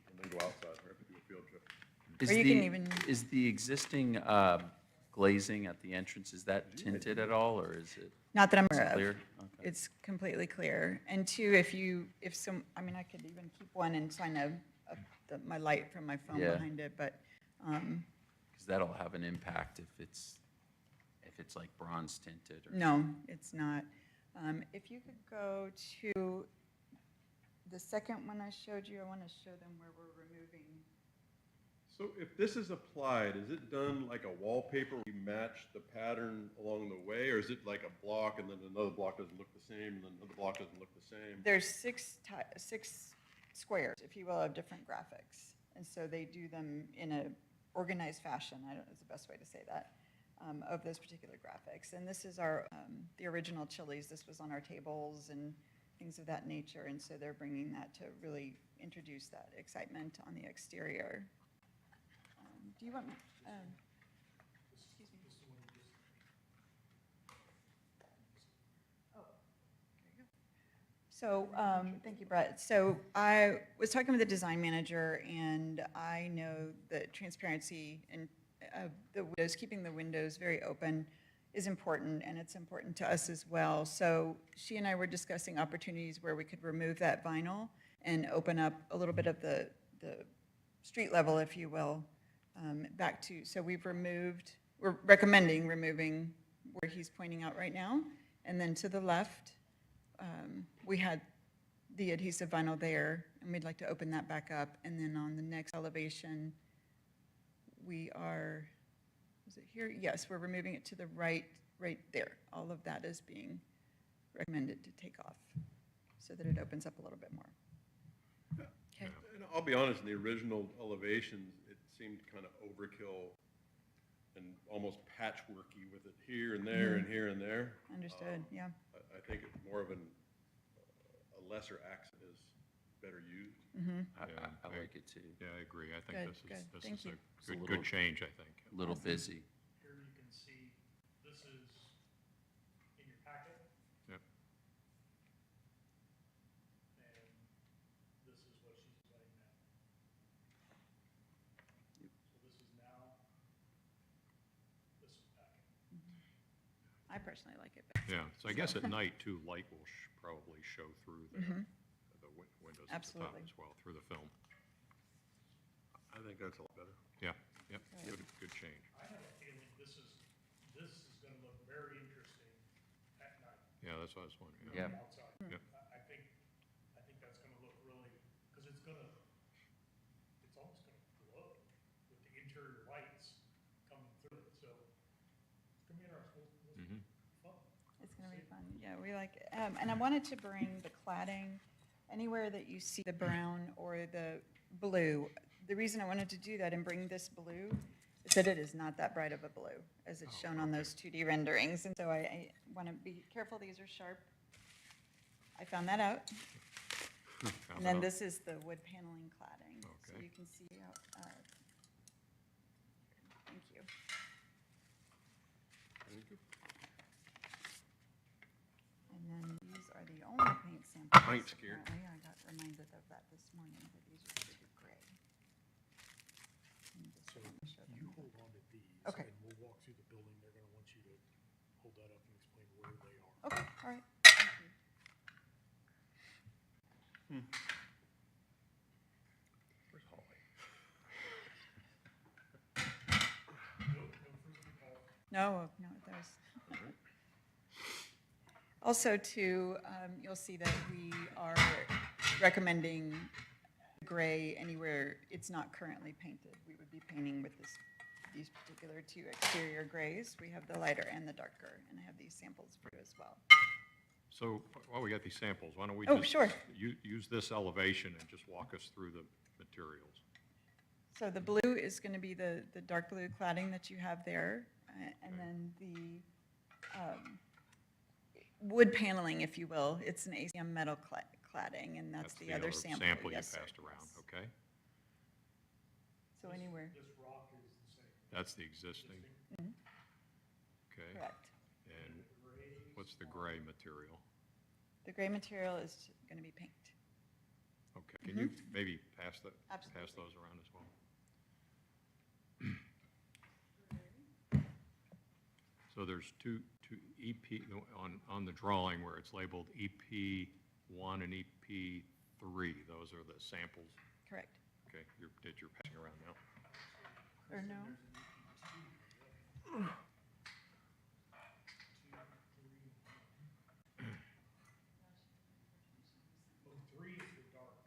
and then go outside, or have to do a field trip. Or you can even- Is the existing glazing at the entrance, is that tinted at all, or is it Not that I'm aware of. clear? Okay. It's completely clear. And two, I could even keep one and shine my light from my phone Yeah. behind it, but, Because that'll have an impact if it's like bronze tinted or. no, it's not. If you could go to the second one I showed you, I want to show them where we're removing. So if this is applied, is it done like a wallpaper, we match the pattern along the way, or is it like a block and then another block doesn't look the same, and then another block doesn't look the same? There's six squares, if you will, of different graphics. And so they do them in a organized fashion, I don't know is the best way to say that, of those particular graphics. And this is the original Chili's. This was on our tables and things of that nature. And so they're bringing that to really introduce that excitement on the exterior. Do you want me? Excuse me. Oh, there you go. So, thank you, Brett. So I was talking with the design manager, and I know that transparency and the windows, keeping the windows very open is important, and it's important to us as well. So she and I were discussing opportunities where we could remove that vinyl and open up a little bit of the street level, if you will, back to, so we're recommending removing where he's pointing out right now, and then to the left, we had the adhesive vinyl there, and we'd like to open that back up, and then on the next elevation, is it here? Yes, we're removing it to the right there. All of that is being recommended to take off, so that it opens up a little bit more. Okay. And I'll be honest, in the original elevations, it seemed kind of overkill and almost patchworky with it here and there and here and there. Understood, yeah. I think it's more of a lesser accent is better used. I like it too. Yeah, I agree. I Good, think this good. is Thank you. a It's a good little- change, I think. A little busy. Here you can see, this is in your packet, Yep. and this is what she's laying now. So this is now, this is packet. I personally like it better. Yeah, so I guess at night too, light will probably show through the windows at the top Absolutely. as well, through the film. I think that's a lot better. Yeah, yep, good change. I have a feeling this is gonna look very interesting at night. Yeah, that's what I was wondering. Yeah. on the outside. Yeah. I think that's gonna look really, because it's almost gonna glow with the interior lights coming through it, so it's gonna be interesting. Fun. It's going to be fun. Yeah, we like it. And I wanted to bring the cladding anywhere that you see the brown or the blue. The reason I wanted to do that and bring this blue is that it is not that bright of a blue as it's shown on those 2D renderings. And so I want to be careful. These are sharp. I found that out. Found And then it out. this is the wood paneling cladding. So Okay. you can see how, thank you. And then these are the only paint samples. Paint scared. Apparently, I got reminded of that this morning, that these are pretty gray. And just So want to show you them. hold on to these. Okay. And we'll walk through the building. They're gonna want you to hold that up and explain where they are. Okay, all right. Thank you. Where's Holly? No, those. Also, too, you'll see that we are recommending gray anywhere it's not currently painted. We would be painting with these particular two exterior grays. We have the lighter and the darker, and I have these samples for you as well. So while we got these samples, why don't we Oh, just sure. use this elevation and just walk us through the materials? So the blue is going to be the dark blue cladding that you have there, and then the wood paneling, if you will. It's an ACM metal cladding, and that's the other sample. Sample you Yes, sir. passed around, Yes. okay? So anywhere, This rock is the same. That's the existing? Okay, correct. and what's the gray material? The gray material is going to be paint. Okay, can you maybe pass Mm-hmm. Absolutely. those around as well? So there's two EP, on the drawing where it's labeled EP1 and EP3, those are the samples? Correct. Okay, you're passing around now. Or no? Three is the dark.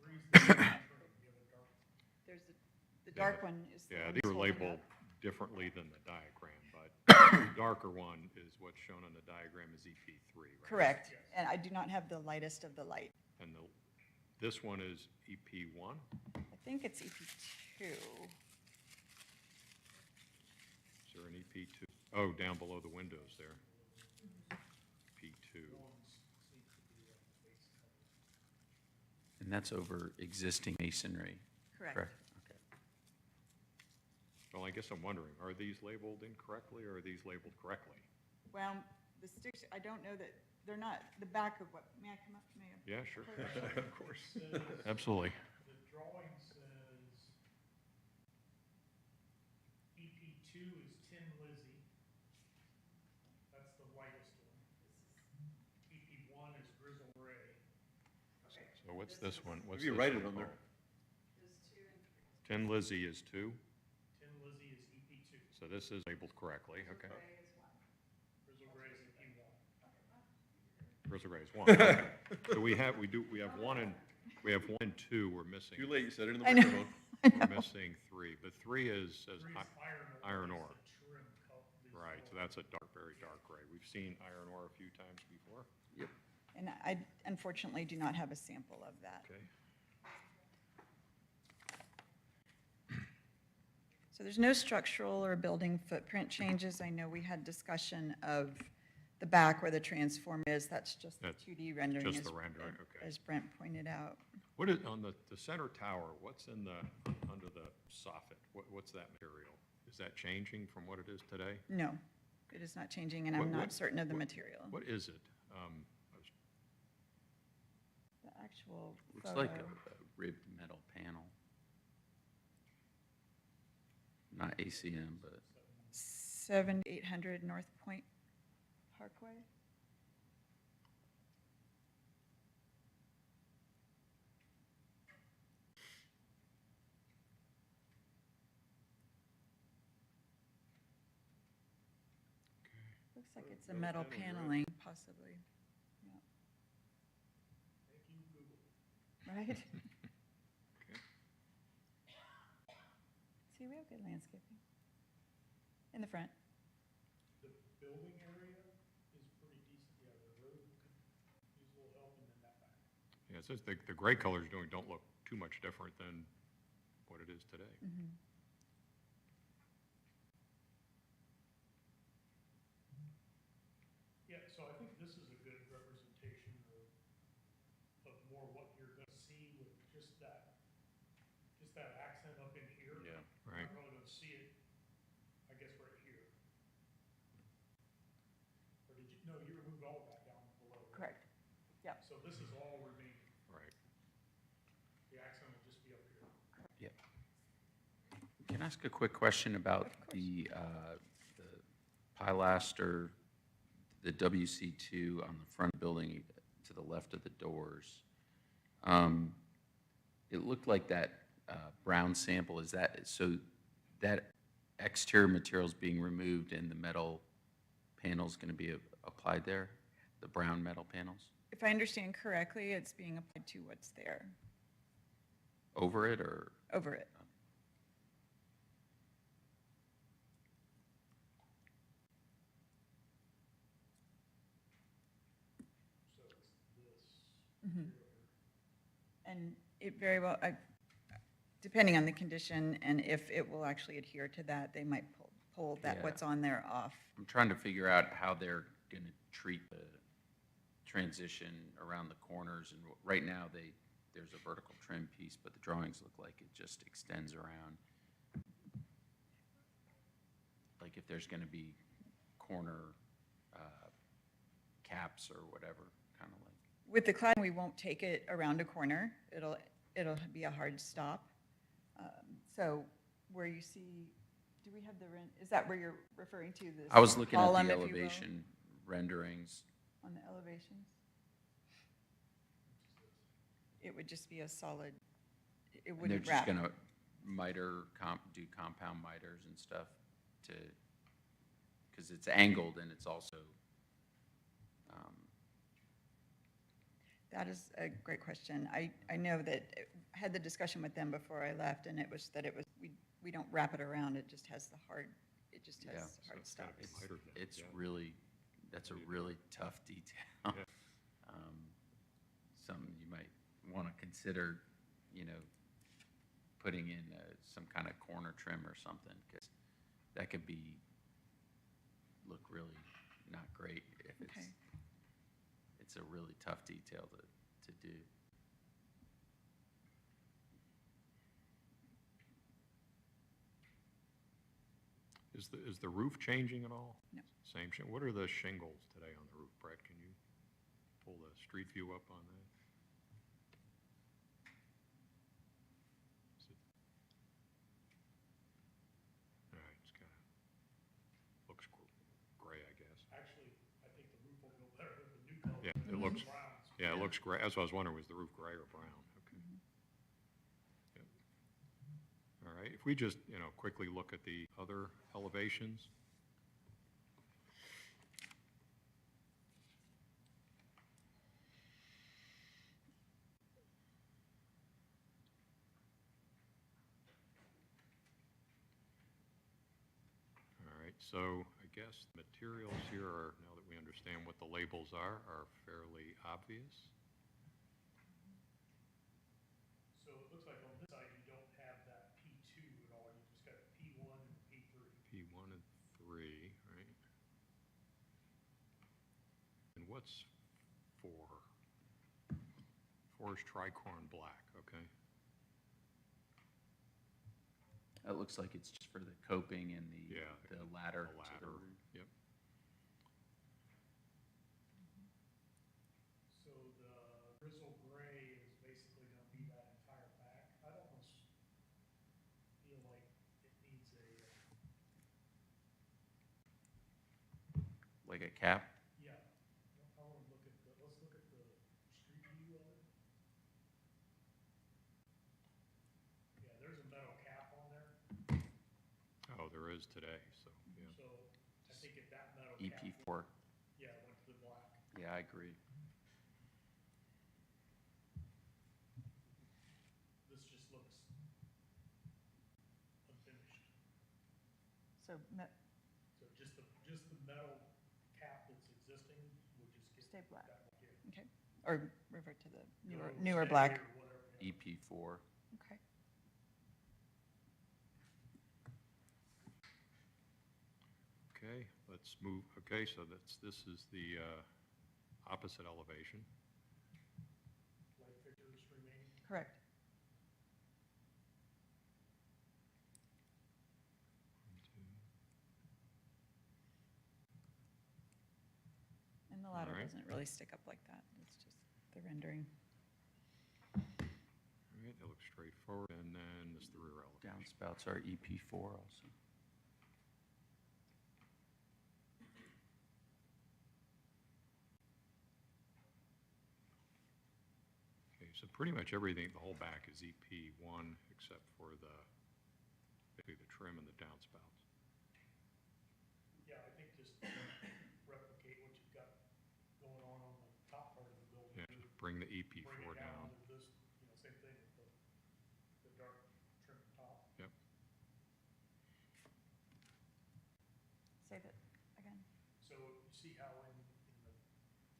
Three is the trim, the other dark. There's the dark one is the Yeah, one these that's are holding labeled up. differently than the diagram, but the darker one is what's shown on the diagram as EP3, right? Correct. And I do not have the lightest of the light. And this one is EP1? I think it's EP2. Is there an EP2? Oh, down below the windows there. P2. And that's over existing masonry, Correct. correct? Okay. Well, I guess I'm wondering, are these labeled incorrectly or are these labeled correctly? Well, the sticks, I don't know that, they're not, the back of what, may I come up? May I? Yeah, sure. Of course. Absolutely. The drawing says EP2 is Tin Lizzy. That's the lightest one. EP1 is Grizzle Ray. So what's this one? What's You this write it one on there. called? Tin Lizzy is 2, Tin Lizzy is EP2. so this is labeled correctly, okay. Grizzle Ray is EP1. Grizzle Ray is 1. Okay. So we have 1 and 2, we're missing. Too late, you said it in the I know. microphone. We're missing 3, but 3 is Three is iron iron ore. ore. Is the trim color. Right, so that's a very dark gray. We've seen iron ore a few times before, And I unfortunately do not have a sample of that. okay? So there's no structural or building footprint changes. I know we had discussion of the back where the transform is. That's just the That's 2D rendering. just the as- rendering, okay. As Brent pointed out. What is, on the center tower, what's under the soffit? What's that material? Is that changing from what it is today? No, it is not changing, and What- I'm not what- certain of the what- material. What is it? The actual Looks like photo. a ribbed metal panel. Not ACM, but 7800 North Point Parkway. Looks like it's a metal paneling, possibly. Yeah. Right? See, we have good landscaping. In the front. The building area is pretty decent. Yeah, the road could use a little help, and then that back. Yeah, it says the gray colors don't look too much different than what it is today. Yeah, so I think this is a good representation of more what you're gonna see with just that accent up in here. Yeah, right. You're probably gonna see it, I guess, right here. Or did you, no, you removed all of that down below. right? Correct. Yep. So this is all remaining. Right. The accent will just be up here. yeah. Can I ask a quick question about Of course. the pilaster, the WC2 on the front building to the left of the doors? It looked like that brown sample, is that, so that exterior materials being removed and the metal panels going to be applied there? The brown metal panels? If I understand correctly, it's being applied to what's there, Over it or? over it. Mhm. And it very well, depending on the condition and if it will actually adhere to that, they might pull that, Yeah. what's on there off. I'm trying to figure out how they're going to treat the transition around the corners. And right now, there's a vertical trim piece, but the drawings look like it just extends around. Like if there's going to be corner caps or whatever, kind of like. With the cladding, we won't take it around a corner. It'll be a hard stop. So where you see, do we have is that where you're referring to this? I was looking at column, the if you will, elevation renderings. on the elevations? It would just be a solid, it And they're wouldn't just wrap. going to do compound miters and stuff to, because it's angled and it's also, That is a great question. I know that, I had the discussion with them before I left, and it was, we don't wrap it around, it just has it just Yeah, has so hard it's gotta stops. be mitered then, it's yeah. really, that's a really tough detail. Yeah. Something you might want to consider, putting in some kind of corner trim or something, because that could look really not great if Okay. it's a really tough detail to do. Is the roof changing at all? No. Same, what are the shingles today on the roof, Brett? Can you pull the street view up on that? Is it- All right, it's kind of, looks gray, I guess. Actually, I think the roof will go better with the new color. Yeah, it looks, Browns. yeah, it looks gray. That's what I was wondering, was the roof gray or brown? Okay. Yep. All right, if we just, quickly look at the other elevations. All right, so I guess the materials here are, now that we understand what the labels are fairly obvious. So it looks like on this side, you don't have that P2 at all, you just got P1 and P3. P1 and 3, right? And what's 4? 4 is tricorn black, okay? It looks like it's just for the coping and Yeah, the ladder. The to ladder, roof. yep. So the grizzle gray is basically gonna be that entire back. I'd almost feel like it needs Like a cap? yeah. I wanna look at let's look at the street view of it. Yeah, there's a metal cap on there, Oh, there is today, so, yeah. so I think if that metal cap. EP4. Yeah, went to the black. Yeah, I agree. This just looks unfinished. So, So just the metal cap that's existing would just get. Stay black. that would get- okay, or revert to the you know, newer stay black. or whatever, yeah. EP4. Okay. Okay, let's move, okay, so this is the opposite elevation. Light fixtures remaining. Correct. And the ladder All right. doesn't really stick up like that. It's just the rendering. All right, that looks straightforward, and then this is the rear elevation. Downspouts are EP4 also. Okay, so pretty much everything, the whole back is EP1, except for basically the trim and the downspouts. just replicate what you've got going on the top part of the building. Yeah, just bring the Bring EP4 it down down. to this, same thing with the dark trim top. Yep. Say that again. So you see how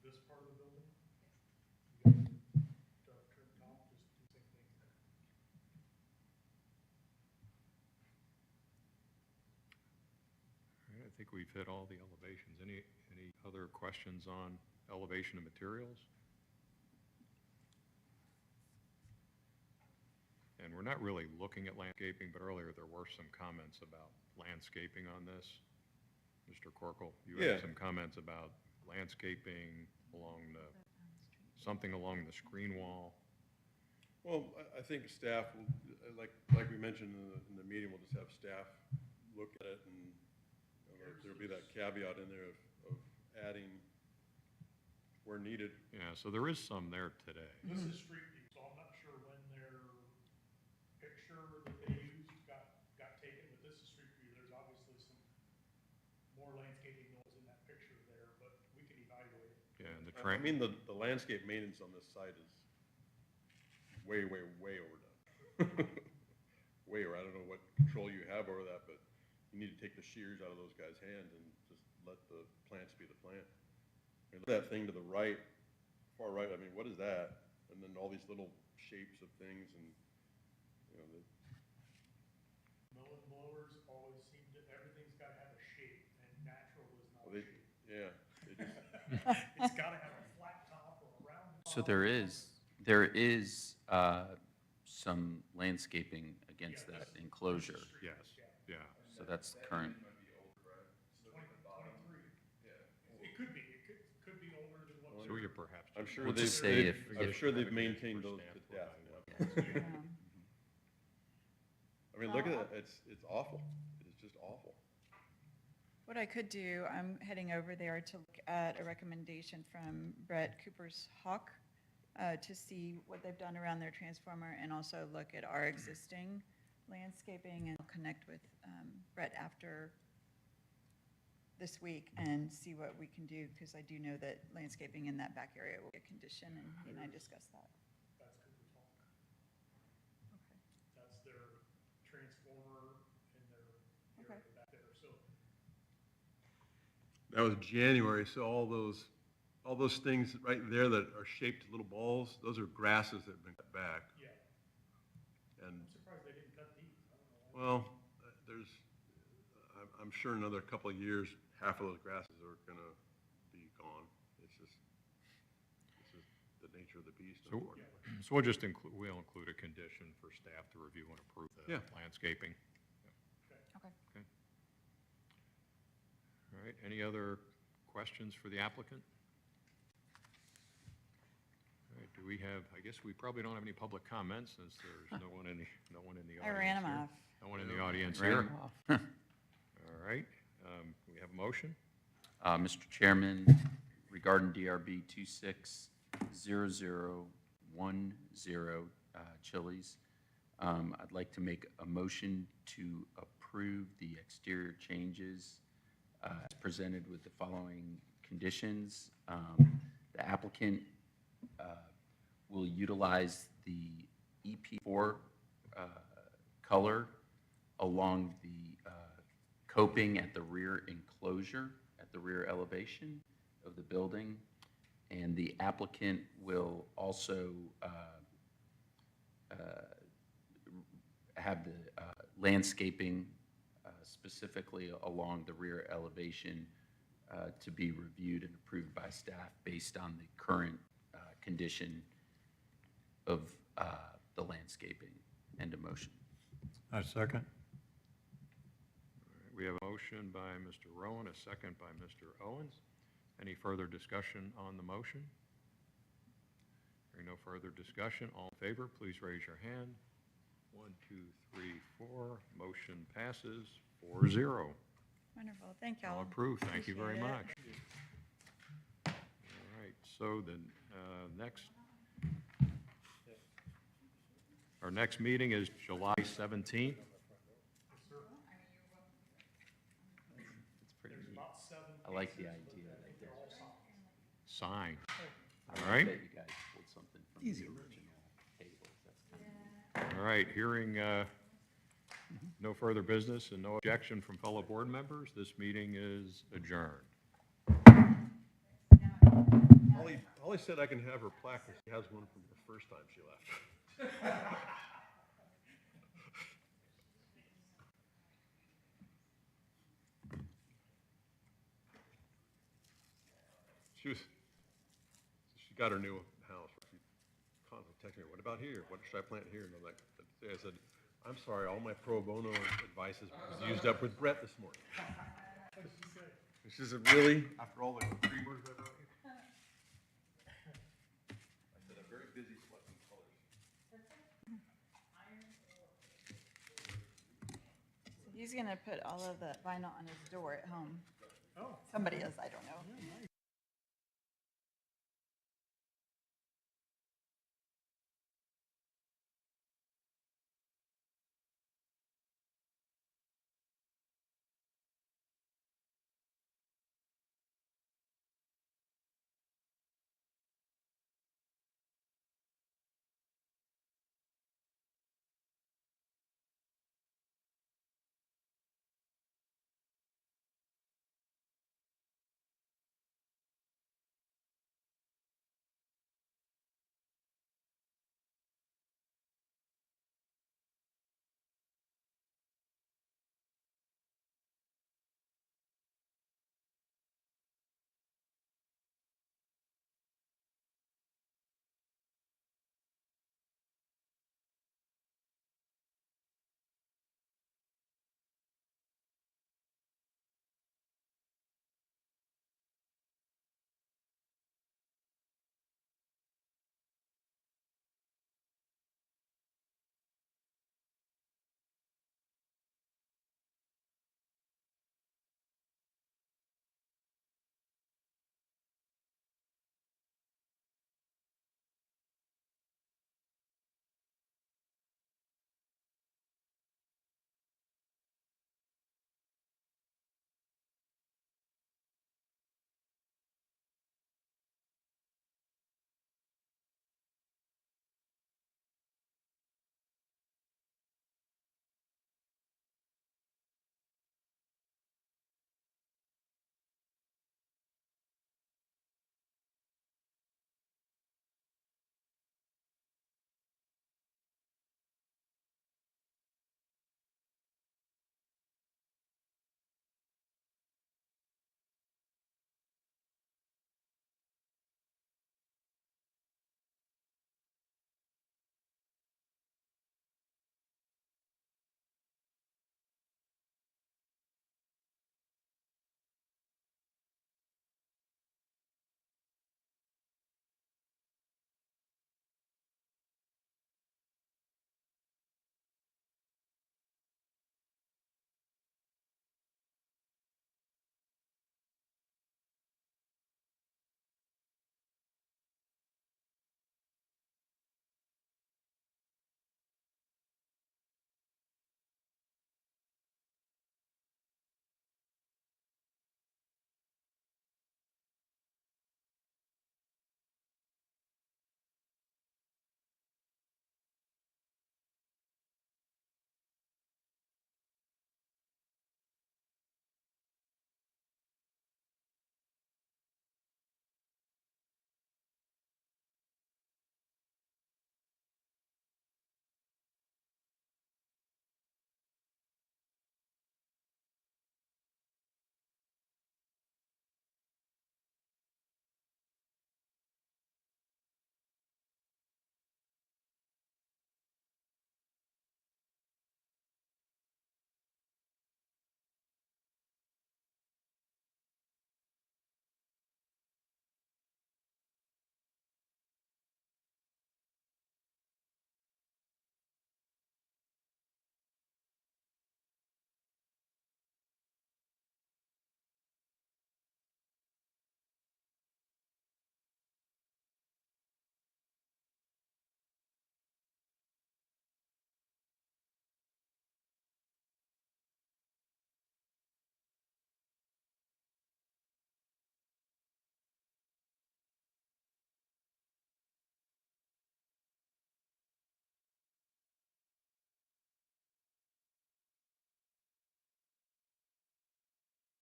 this part of the building? You got dark trim top, just the same thing. All right, I think we've hit all the elevations. Any other questions on elevation of materials? And we're not really looking at landscaping, but earlier there were some comments about landscaping on this. Mr. Corkle, you Yeah. had some comments about landscaping something along the screen wall. Well, I think staff, will like we mentioned in the meeting, we'll just have staff look at it and there'll be that caveat in there of adding where needed. Yeah, so there is some there today. This is street view, so I'm not sure when their picture that they used got taken, but this is street view. There's obviously some more landscaping noise in that picture there, but we can evaluate it. Yeah, and the I train. mean, the landscape maintenance on this site is way overdone. Way over. I don't know what control you have over that, but you need to take the shears out of those guys' hands and just let the plants be the plant. I mean, look at that thing to the right, far right, I mean, what is that? And then all these little shapes of things and, Mowing blowers always seem to, everything's gotta have a shape, and natural is not a they, shape. yeah, they just, It's gotta have a flat top or a round top. So there is some landscaping against that enclosure. Yes, yeah. So that's current. 23. It could be older than what. So we could perhaps. I'm sure We'll they've, just say if- I'm if- sure they've maintained those to death now. I mean, look at that, it's awful, it's just awful. What I could do, I'm heading over there to look at a recommendation from Brett Cooper's Hawk to see what they've done around their transformer and also look at our existing landscaping and connect with Brett after this week and see what we can do, because I do know that landscaping in that back area will be a condition, and he and I discussed that. That's Cooper's Hawk. Okay. That's their transformer and their Okay. area back there, so. That was January, so all those things right there that are shaped little balls, those are grasses that have been cut back. Yeah, And, I'm surprised they didn't cut these. I don't know why. well, I'm sure in another couple of years, half of those grasses are gonna be gone. It's just the nature of the beast, So, unfortunately. so we'll include a condition for staff to review and approve the Yeah. landscaping. Okay. All right, any other questions for the applicant? All right, do we have, I guess we probably don't have any public comments since there's no one in the audience. I ran them here. off. No one in the audience Ran here. 'em off. All right, we have a motion? Mr. Chairman, regarding DRB 260010, Chili's, I'd like to make a motion to approve the exterior changes as presented with the following conditions. The applicant will utilize the EP4 color along the coping at the rear enclosure, at the rear elevation of the building. And the applicant will also have the landscaping specifically along the rear elevation to be reviewed and approved by staff based on the current condition of the landscaping. End of motion. I second. We have a motion by Mr. Rowan, a second by Mr. Owens. Any further discussion on the motion? Hearing no further discussion, all in favor, please raise your hand. 1, 2, 3, 4. Motion passes 4-0. Wonderful, thank y'all. All approved, thank you very Appreciate much. it. All right, so the our next meeting is July 17th. It's pretty neat. About I like the idea that they're. Sign. All I right, bet you guys pulled something from the original tables. That's kind of. all right, hearing no further business and no objection from fellow board members, this meeting is adjourned. Holly said I can have her plaque, because she has one from the first time she left. She got her new house. She contacted me, what about here? What should I plant here? And I'm like, I said, I'm sorry, all my pro bono advice was used up with Brett this morning. She said, really? After all the creamers I brought you? I said, I'm very busy selecting colors. He's gonna put all of the vinyl on his door at home. Somebody is, I don't know.